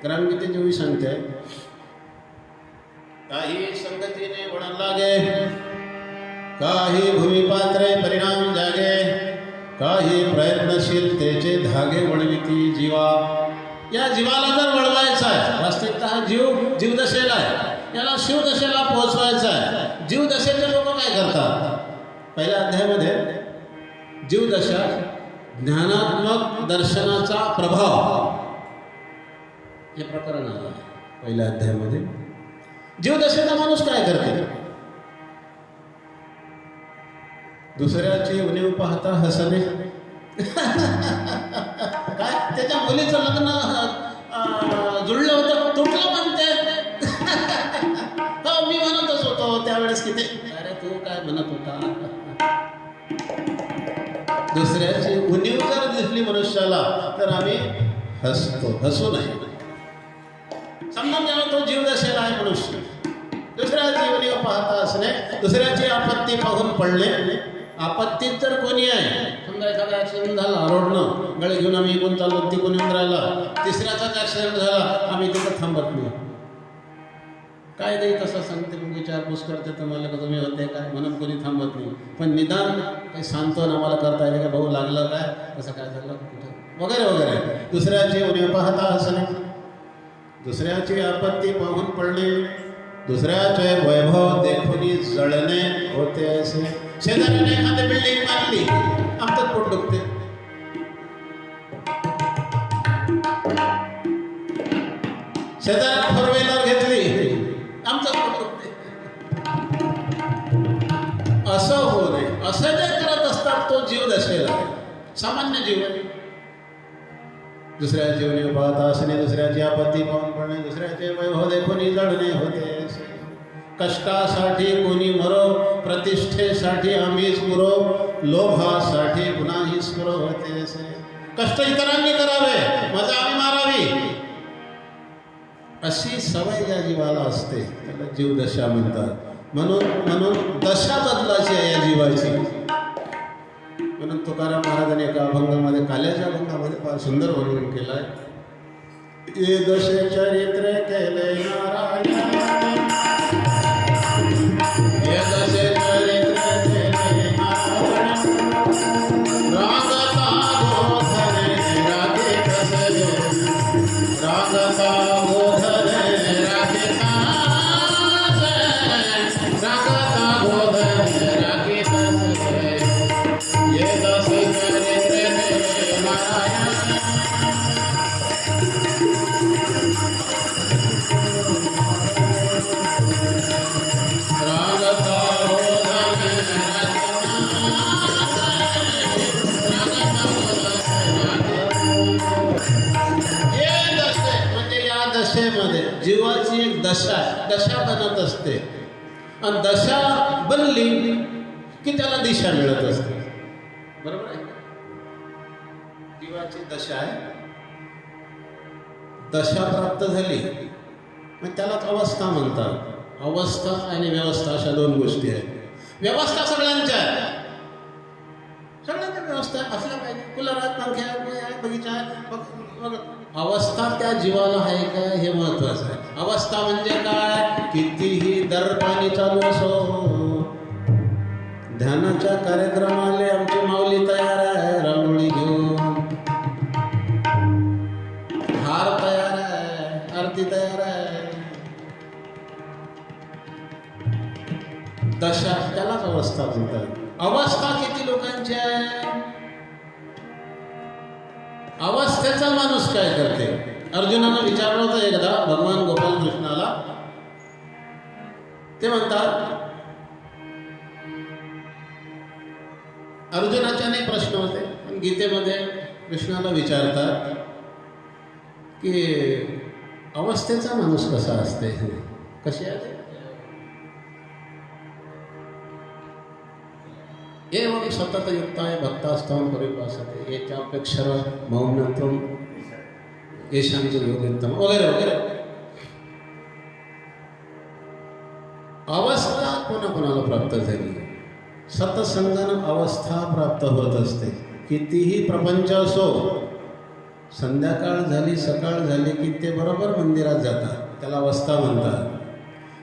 ग्रामगीतेची ओवी सांगते, काही संगतीने वळण लागे, काही भूमिपात्रे परिणाम जागे, काही प्रयत्नशीलतेचे धागे वळविती जीवा. या जीवाला जर वळवायचा आहे, वास्तविकतः हा जीवदशेला आहे, याला शिवदशेला पोहोचवायचा आहे. जीवदशेचे लोक काय करतात? पहिल्या अध्यायामध्ये जीवदशा, ज्ञानात्मक दर्शनाचा प्रभाव, हे प्रकरण आलं पहिल्या अध्यायामध्ये. जीवदशेचा माणूस काय करते? दुसऱ्याची उणीव पाहता हसणे. काय त्याच्या मुलीचं लग्न जुळलं होतं, तुटलं म्हणते. हो, मी म्हणतच होतो त्यावेळेस किती. अरे तू काय म्हणत होता? दुसऱ्याची उणीव जर दिसली मनुष्याला तर आम्ही हसतो, हसू नाही. समजून घ्यावा तो जीवदशेला आहे मनुष्य. दुसऱ्याची उणीव पाहता असणे, दुसऱ्याची आपत्ती पाहून पडणे. आपत्तीत जर कोणी आहे, समजा एखादा ॲक्सिडेंट झाला, रोडनं गळे घेऊन आम्ही इकडून चाललो, तिकडून येऊन राहिला, तिसऱ्याचाच ॲक्सिडेंट झाला, आम्ही तिथं थांबत नाही. काय नाही तसं सांगते, मग विचारपूस करते तुम्हाला का तुम्ही होते काय, म्हणून कोणी थांबत नाही. पण निदान काही सांत्वन आम्हाला करता येईल का, भाऊ लागलं काय, कसं काय झालं, कुठं वगैरे वगैरे. दुसऱ्याची उणीव पाहता असणे, दुसऱ्याची आपत्ती पाहून पडणे, दुसऱ्याचे वैभव देखुनी जळणे होते असे. शेजाऱ्याने एखादी बिल्डिंग बांधली, आमचं पोट दुखते. शेजाऱ्याने 4 व्हीलर घेतली, आमचं पोट दुखते. असं होऊ नये. असं जे करत असतात तो जीव दशेला, सामान्य जीवन. दुसऱ्याची उणीव पाहता असणे, दुसऱ्याची आपत्ती पाहून पडणे, दुसऱ्याचे वैभव देखुनी जळणे होते असे. कष्टासाठी कोणी मरो, प्रतिष्ठेसाठी आम्हीच मुरो, लोभासाठी गुन्हाही स्मरो होते असे. कष्ट इतरांनी करावे, मजा आम्ही मारावी, अशी सवय ज्या जीवाला असते त्याला जीवदशा म्हणतात. म्हणून दशा बदलाची आहे या जीवाची. म्हणून तुकाराम महाराजांनी एका अभंगामध्ये, काल्याच्या अभंगामध्ये फार सुंदर वर्णन केलं आहे. ये दशे चरित्र केले नारायण, ये दशे चरित्र केले नारायण, रागता गोधरे रागे कसले, रागता गोधरे रागे कासे, रागता गोधरे रागे कसले, ये दशे चरित्र केले नारायण. दशा आहे, दशा बनत असते आणि दशा बनली की त्याला दिशा मिळत असते. बरोबर आहे? जीवाची दशा आहे, दशा प्राप्त झाली मग त्यालाच अवस्था म्हणतात. अवस्था आणि व्यवस्था अशा दोन गोष्टी आहेत. व्यवस्था सगळ्यांच्या आहे, सगळ्यांच्या व्यवस्था असल्या पाहिजे. कुलर आहेत, पंखे आहेत, बगीचा आहे. अवस्था त्या जीवाला आहे का हे महत्वाचं आहे. अवस्था म्हणजे काय? कितीही दर पाणी चालू असो, ध्यानाच्या कार्यक्रमाले आमची माऊली तयार आहे, रांगोळी घेऊन, हार तयार आहे, आरती तयार आहे. दशा त्यालाच अवस्था म्हणतात. अवस्था किती लोकांची आहे? अवस्थेचा माणूस काय करते? अर्जुनानं विचारलं होतं एकदा भगवान गोपाल कृष्णाला. ते म्हणतात, अर्जुनाचे अनेक प्रश्न होते पण गीतेमध्ये कृष्णाला विचारतात की अवस्थेचा माणूस कसा असते, कशी आहे? एवं सततयुक्ताय भक्तास्त्वं परिभाषते एचाप्यक्षर मौनत्वं येषांच योगित्तम वगैरे वगैरे. अवस्था कोणाकोणाला प्राप्त झाली? सतसंगन अवस्था प्राप्त होत असते. कितीही प्रपंच असो, संध्याकाळ झाली सकाळ झाली की ते बरोबर मंदिरात जातात, त्याला अवस्था म्हणतात.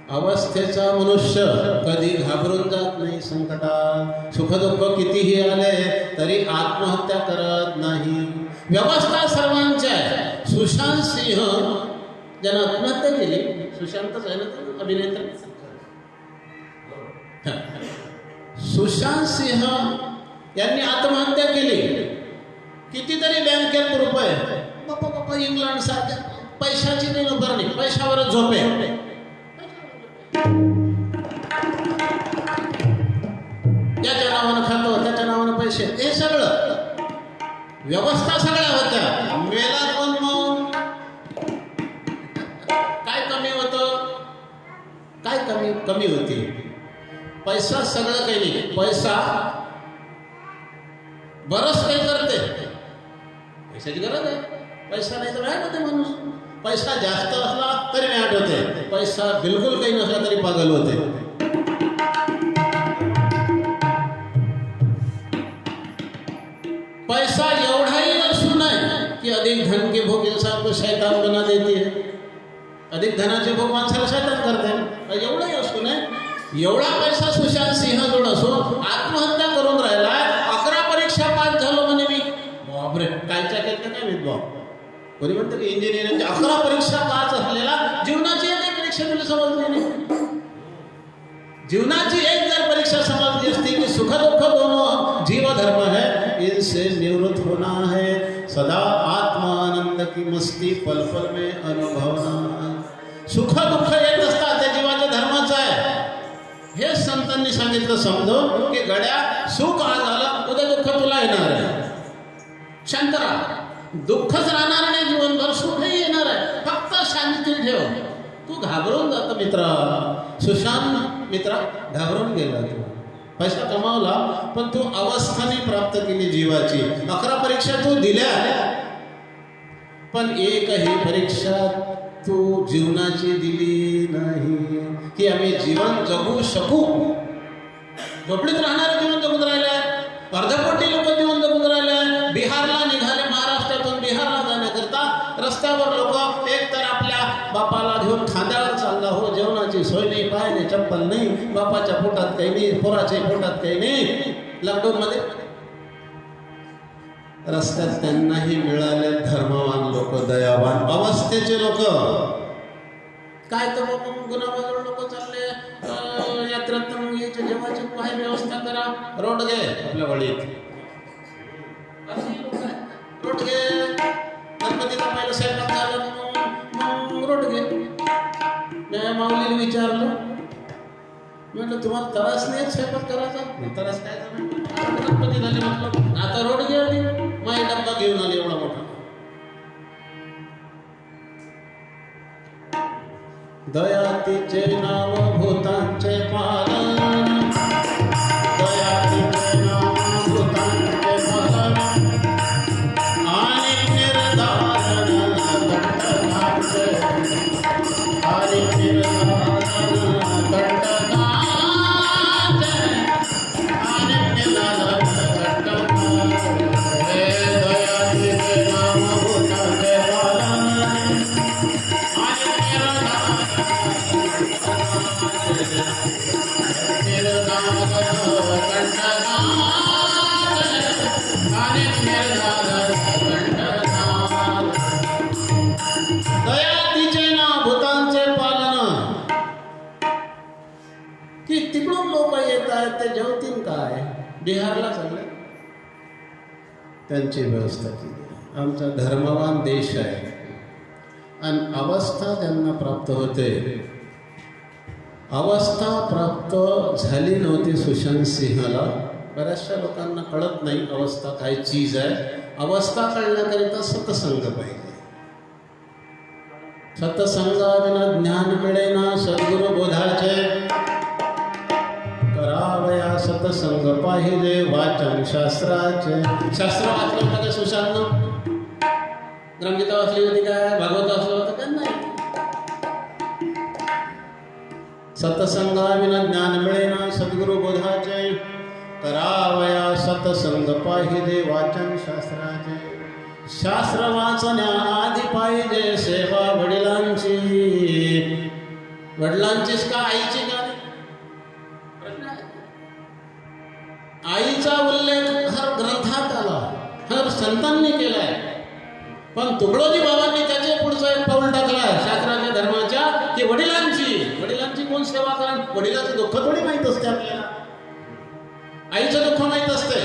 अवस्थेचा मनुष्य कधी घाबरून जात नाही संकटात. सुखदुःख कितीही आले तरी आत्महत्या करत नाही. व्यवस्था सर्वांच्या आहे. सुशांत सिंह ज्यानं आत्महत्या केली, सुशांतच आहे ना तो अभिनेता, सुशांत सिंह यांनी आत्महत्या केली. कितीतरी बँकेत रुपये, बापा बापा इंग्लंड सारख्या पैशाची नाही उभारणी, पैशावरच झोपे. त्याच्या नावानं खातं, त्याच्या नावानं पैसे, हे सगळं व्यवस्था सगळ्या होत्या. मेला कोण मग? काय कमी होतं? काय कमी होती? पैसा सगळं काही नाही. पैसा बरंच काही करते, पैशाची गरज आहे. पैसा नाही तर मॅट होते माणूस. पैसा जास्त असला तरी मॅट होते, पैसा बिलकुल काही नसला तरी पागल होते. पैसा एवढाही असू नये की अधिक धन के भोग इंसान को शैतान बना देती है. अधिक धनाचे भोग माणसाला शैतान करते. एवढाही असू नये. एवढा पैसा सुशांत सिंह जोड असो, आत्महत्या करून राहिला. 11 परीक्षा पास झालो म्हणे मी. बापरे, कायच्या केलं काय माहित बाप. कोणी म्हणतं की इंजिनिअरिंगची 11 परीक्षा पास असलेला जीवनाची एक परीक्षा तुला समजली नाही. जीवनाची एक जर परीक्षा समजली असती की सुख दुःख दोनों जीव धर्म है, इनसे निवृत्त होना है, सदा आत्मानंद की मस्ती पल पल में अनुभवना. सुख दुःख एक नसतात, त्या जीवाच्या धर्माचं आहे. हे संतांनी सांगितलं समजून की गड्या सुख आज आलं, उद्या दुःख तुला येणार आहे. शांत राहा. दुःखच राहणार नाही जीवनभर, सुखही येणार आहे. फक्त शांती ठेव. तू घाबरून जातो मित्रा. सुशांत मित्रा घाबरून गेला. तू पैसा कमावला पण तू अवस्थाने प्राप्त केली जीवाची. 11 परीक्षा तू दिल्या पण एकही परीक्षा तू जीवनाची दिली नाही की आम्ही जीवन जगू शकू. झोपडीत राहणारे जीवन जगून राहिले, अर्धपोटी लोक जीवन जगून राहिले. बिहारला निघाले, महाराष्ट्रातून बिहारला जाण्याकरता रस्त्यावर लोक एक तर आपल्या बापाला घेऊन खांद्यावर चालला हो, जेवणाची सोय नाही, पाय नाही, चप्पल नाही, बापाच्या पोटात काही नाही, पोराच्या पोटात काही नाही. लॉकडाऊन मध्ये रस्त्यात त्यांनाही मिळाले धर्मवान लोक, दयावान अवस्थेचे लोक. काय तर गुन्हाबाजून लोक चालले यात्रेत, मग याच्या जेवायची काय व्यवस्था करा. रोड घे आपल्या वळीत, रोड घे. गणपतीला पहिलं स्वयंपाक झालं मग रोड घे. मी माऊलीला विचारलं, म्हटलं तुम्हाला त्रास नाही स्वयंपाक करायचा? त्रास काय झाला? गणपती झाले म्हटलं, आता रोड घे. आधी माई डब्बा घेऊन आले एवढा मोठा. दया तिचे नाव भूतांचे पालन, दया तिचे नाव भूतांचे पालन, आणि निर्धारण कंटकांचे, आणि निर्धारण कंटकांचे, आणि निर्धारण कंटकांचे, दया तिचे नाव भूतांचे पालन, आणि दया तिचे ना भूतांचे पालन. की तिकडून लोक येत आहेत ते जेवतील काय? बिहारला चालले, त्यांची व्यवस्था केली. आमचा धर्मवान देश आहे आणि अवस्था त्यांना प्राप्त होते. अवस्था प्राप्त झाली नव्हती सुशांत सिंहाला. बऱ्याचशा लोकांना कळत नाही अवस्था काय चीज आहे. अवस्था कळण्याकरिता सत्संग पाहिजे. सत्संगाविना ज्ञान मिळेना. सद्गुरु बोधाचे करावया सत्संग पाहिजे. वाचन शास्त्राचे. शास्त्र वाचलं होतं का सुशांतनं? ग्रंथगीता वाचली होती काय? भागवत वाचलं होतं का? नाही. सत्संगाविना ज्ञान मिळेना. सद्गुरु बोधाचे करावया सत्संग पाहिजे. वाचन शास्त्राचे. शास्त्र वाचण्याआधी पाहिजे सेवा वडिलांची. वडिलांचीच का आईची का? आईचा उल्लेख हर ग्रंथात आला, हर संतांनी केलाय. पण तुकडोजी बाबांनी त्याचे पुढचं एक पाऊल टाकलाय शास्त्राच्या धर्माच्या, की वडिलांची. वडिलांची कोण सेवा करण? वडिलाचं दुःख थोडी माहीत असते आपल्याला. आईचं दुःख माहीत असते.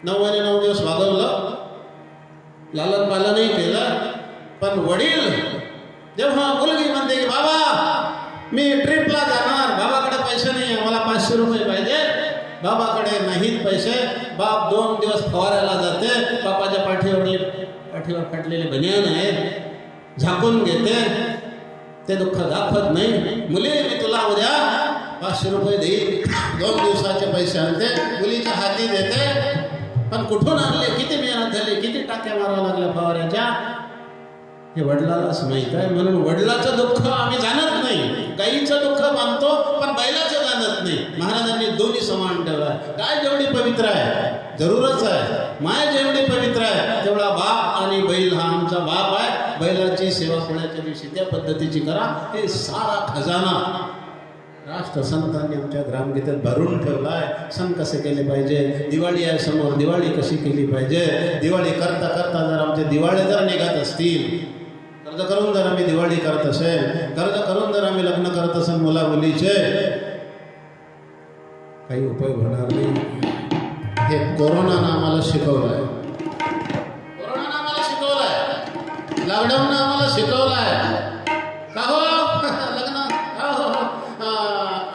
9 दिवस वागवलं, लालन पालनही केलं. पण वडील जेव्हा मुलगी म्हणते की बाबा मी ट्रिपला जाणार, बाबाकडे पैसे नाही आहे, मला 500 रुपये पाहिजे. बाबाकडे नाहीत पैसे. बाप 2 दिवस फवारायला जाते. बापाच्या पाठीवर फाटलेले बनियान आहे, झाकून घेते. ते दुःख दाखवत नाही. मुली मी तुला उद्या 500 रुपये देईल. 2 दिवसाचे पैसे आणते, मुलीच्या हाती देते. पण कुठून आणले, किती मेहनत झाली, किती टाक्या मारावं लागल्या फवाऱ्याच्या, हे वडिलालाच माहीत आहे. म्हणून वडिलाचं दुःख आम्ही जाणत नाही. गाईचं दुःख मानतो पण बैलाचं जाणत नाही. महाराजांनी दोन्ही समान ठेवला. गाय जेवढी पवित्र आहे, जरूरच आहे. माय जेवढी पवित्र आहे तेवढा बाप आणि बैल हा आमचा बाप आहे. बैलाची सेवा कोणाच्या दिवशी त्या पद्धतीची करा. हे सारा खजाना राष्ट्रसंतांनी आमच्या ग्रामगीतेत भरून ठेवला आहे. सण कसे केले पाहिजे, दिवाळी आहे समोर, दिवाळी कशी केली पाहिजे. दिवाळी करता करता जर आमचे दिवाळे जर निघत असतील, कर्ज करून जर आम्ही दिवाळी करत असेल, कर्ज करून जर आम्ही लग्न करत असेल मुला मुलीचे, काही उपयोग होणार नाही. हे कोरोनानं आम्हाला शिकवलं आहे. कोरोनानं आम्हाला शिकवलं आहे. लॉकडाऊननं आम्हाला शिकवलं आहे. का हो लग्न का हो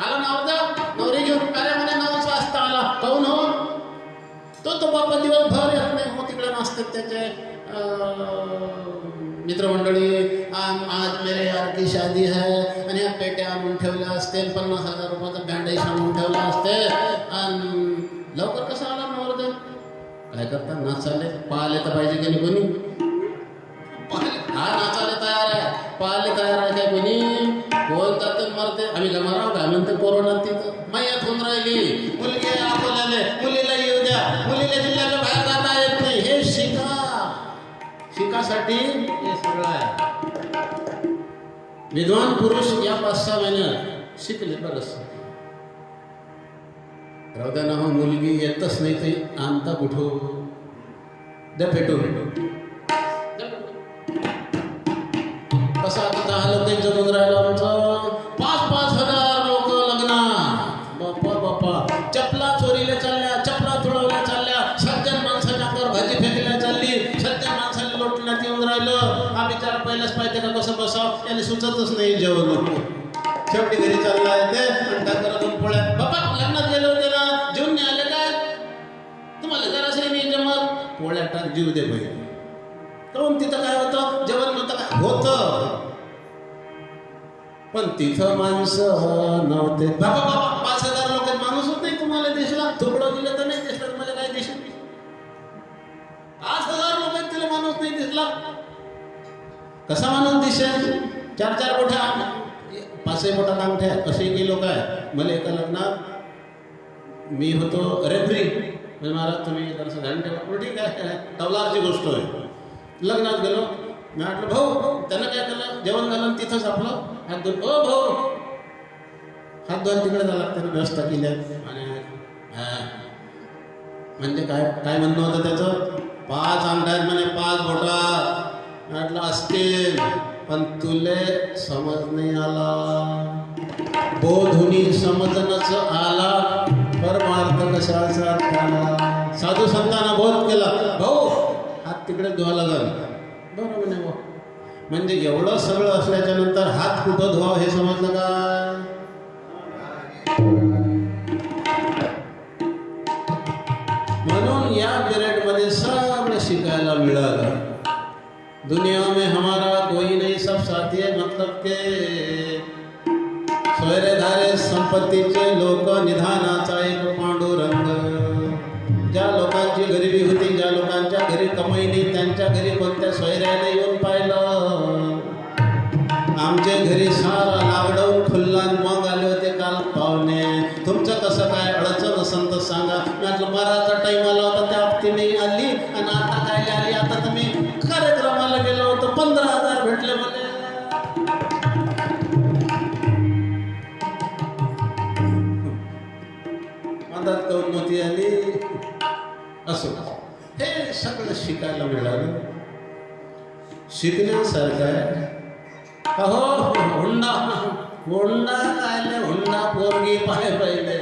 आला नवरदा नवरी घेऊन कार्यामध्ये 9 वाजता आला. काहून हो? तो बापा दिवसभर येत नाही. हो तिकडे नसतात त्याचे मित्रमंडळी. आज मेरे यार की शादी है आणि ह्या पेट्या आणून ठेवल्या असते. 50,000 रुपयाचा बँडेज आणून ठेवला असते. आणि लवकर कसं आला नवरदा? काय करता? नाचाले पाहायला तर पाहिजे की नाही कोणी? हा नाचाले तयार आहे, पाहायला तयार आहे काय कोणी? कोण जाते मरते. आम्ही का मराव का म्हणते? कोरोनात तिथं मैयात होऊन राहिली. मुलगी आपल्याला मुलीला येऊ द्या, मुलीला जिल्ह्याच्या बाहेर जाता येत नाही. हे शिकासाठी हे सगळं आहे. विद्वान पुरुष या 5-6 महिन्यात शिकले बरंच. राहत्यानं हो मुलगी येतच नाही ते आणता कुठं? द्या पेटून. कसं आता 10 लोकांचं जमून राहिलं आमचं. 5-5 हजार लोक लग्नात. बाप्पा चपला चोरीला चालल्या, चपला चोळवल्या चालल्या. सज्जन माणसाच्या अंगावर भाजी फेकल्या चालली. सज्जन माणसाला लोटण्यात येऊन राहिलं. हा विचार पहिलाच पाहिजे का कसं बसावं, याने सुचतच नाही जेवण. शेवटी घरी चालला येते आणि टाकर 2 पोळ्या. बाबा लग्नात गेले होते ना, जेवून नाही आले काय? तुम्हाला जरासही नाही जमत, पोळ्या टाक जीव दे पाहिजे. काहून तिथं काय होतं? जेवण नव्हतं का? होतं. पण तिथं माणसं नव्हते. बाबा बाबा 5,000 लोक माणूसच नाही तुम्हाला दिसला. तुकडं दिलं तर नाही दिसलं. मला काय दिसलं? 5,000 लोक आहेत तिला माणूस नाही दिसला. कसा माणूस दिसेल? 4-4 मोठ्या 5 मोठा अंगठ्या असे काही लोक आहे. मला एका लग्नात मी होतो रेफरी. म्हणजे महाराज तुम्ही जरासं ध्यान ठेवा. ठीक आहे, तवलारची गोष्ट आहे. लग्नात गेलो. मी म्हटलं भाऊ त्यानं काय केलं? जेवण झालं तिथंच आपलं हात धुवून. ओ भाऊ हात धुवायला तिकडे जावं लागतं. व्यवस्था केली आहे. आणि म्हणजे काय काय म्हणणं होतं त्याचं? 5 अंगठ्यात म्हणे 5 बोटा. म्हटलं असतील पण तुले समज नाही आला. बोधुनी समजनच आला परमार्थ कशाचा झाला. साधू संतांना बोध केला. भाऊ हात तिकडे धुवा लागल. बरोबर नाही भाऊ. म्हणजे एवढं सगळं असल्याच्या नंतर हात कुठं धुवा हे समजलं का? म्हणून या पिरियडमध्ये सगळं शिकायला मिळालं. दुनिया में हमारा कोई नहीं सब साथी है. मतलब के सोयरे धारे संपत्तीचे लोक निधानाचा एक पांडुरंग. ज्या लोकांची गरिबी होती, ज्या लोकांच्या घरी कमाई नाही, त्यांच्या घरी कोणत्या सोयऱ्याने येऊन पाहिलं. आमच्या घरी सारा लॉकडाऊन खुल्ला मग आले होते काल पाहुणे. तुमचं कसं काय अडचण असेल तर सांगा. म्हटलं मराचा टाईम आला होता त्या बाबतीने आली आणि आता काय आली. आता तुम्ही कार्यक्रमाला गेलो होतो 15,000 भेटले मला. मधात करून नव्हती आली. असं हे सगळं शिकायला मिळालं. शिकण्यासारखं आहे. अहो हुंडा हुंडा काय हुंडा पोरगी पाय पाहिले.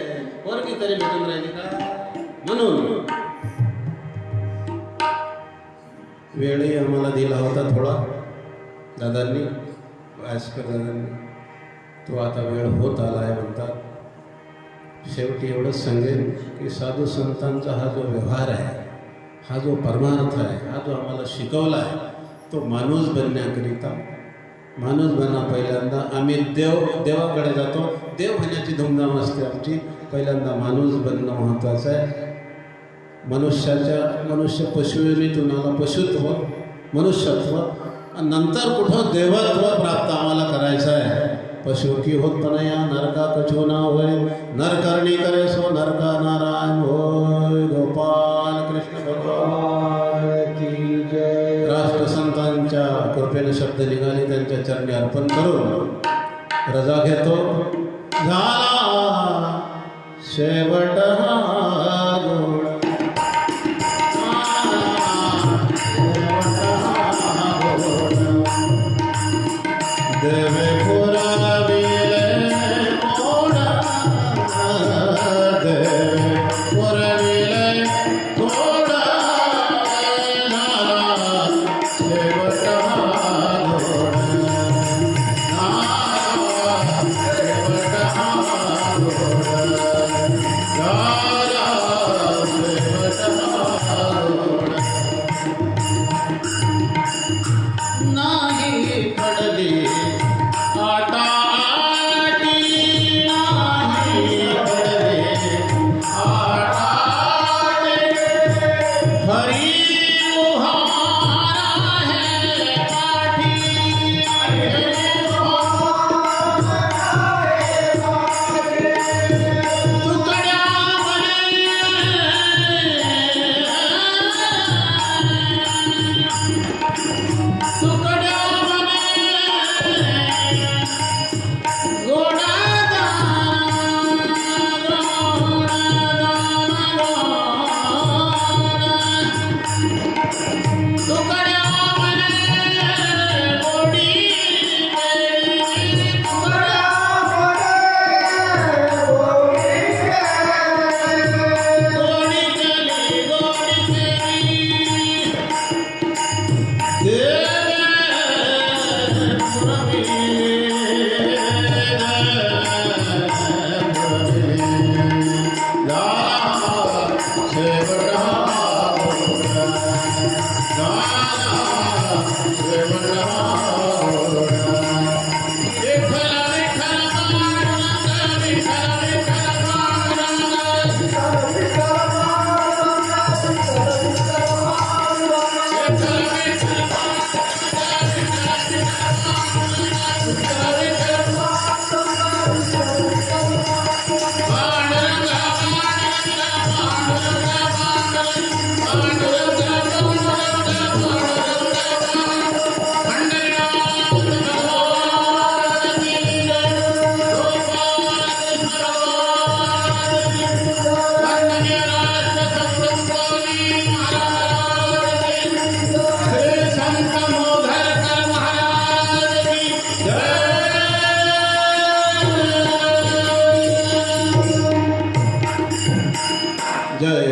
पोरगी तरी भेटून राहिली का? म्हणून वेळही आम्हाला दिला होता थोडा दादांनी, वयस्कर दादांनी. तो आता वेळ होत आला आहे म्हणतात. शेवटी एवढंच सांगेन की साधू संतांचा हा जो व्यवहार आहे, हा जो परमार्थ आहे, हा जो आम्हाला शिकवला आहे, तो माणूस बनण्याकरिता. माणूस बना पहिल्यांदा. आम्ही देवाकडे जातो. देव होण्याची धूमधाम असते आमची. पहिल्यांदा माणूस बनणं महत्त्वाचं आहे. मनुष्य पशुविनीतून आला पशुत्व, मनुष्यत्व, नंतर कुठं देवत्व प्राप्त आम्हाला करायचं आहे. पशु की होत तनया नरका कछो ना होय. नर करणी करे सो नरका नारायण होय. गोपाल कृष्ण भगवान की जय. राष्ट्रसंतांच्या कृपेने शब्द निघाले, त्यांच्या चरणी अर्पण करून रजा घेतो. झाला शेवट हा गोड. देवे पुराविले कोडा. देवे पुराविले कोडा. झाला शेवट हा गोड. शेवट हा गोड. झाला शेवट हा गोड. नाही पडली आटा आटी. नाही पडली आटा आटी. हरी मुहारा है पाठी. तुकड्या तुकड्या गोडा तुकड्या गोडी गोडी चली गोडी शेवट जय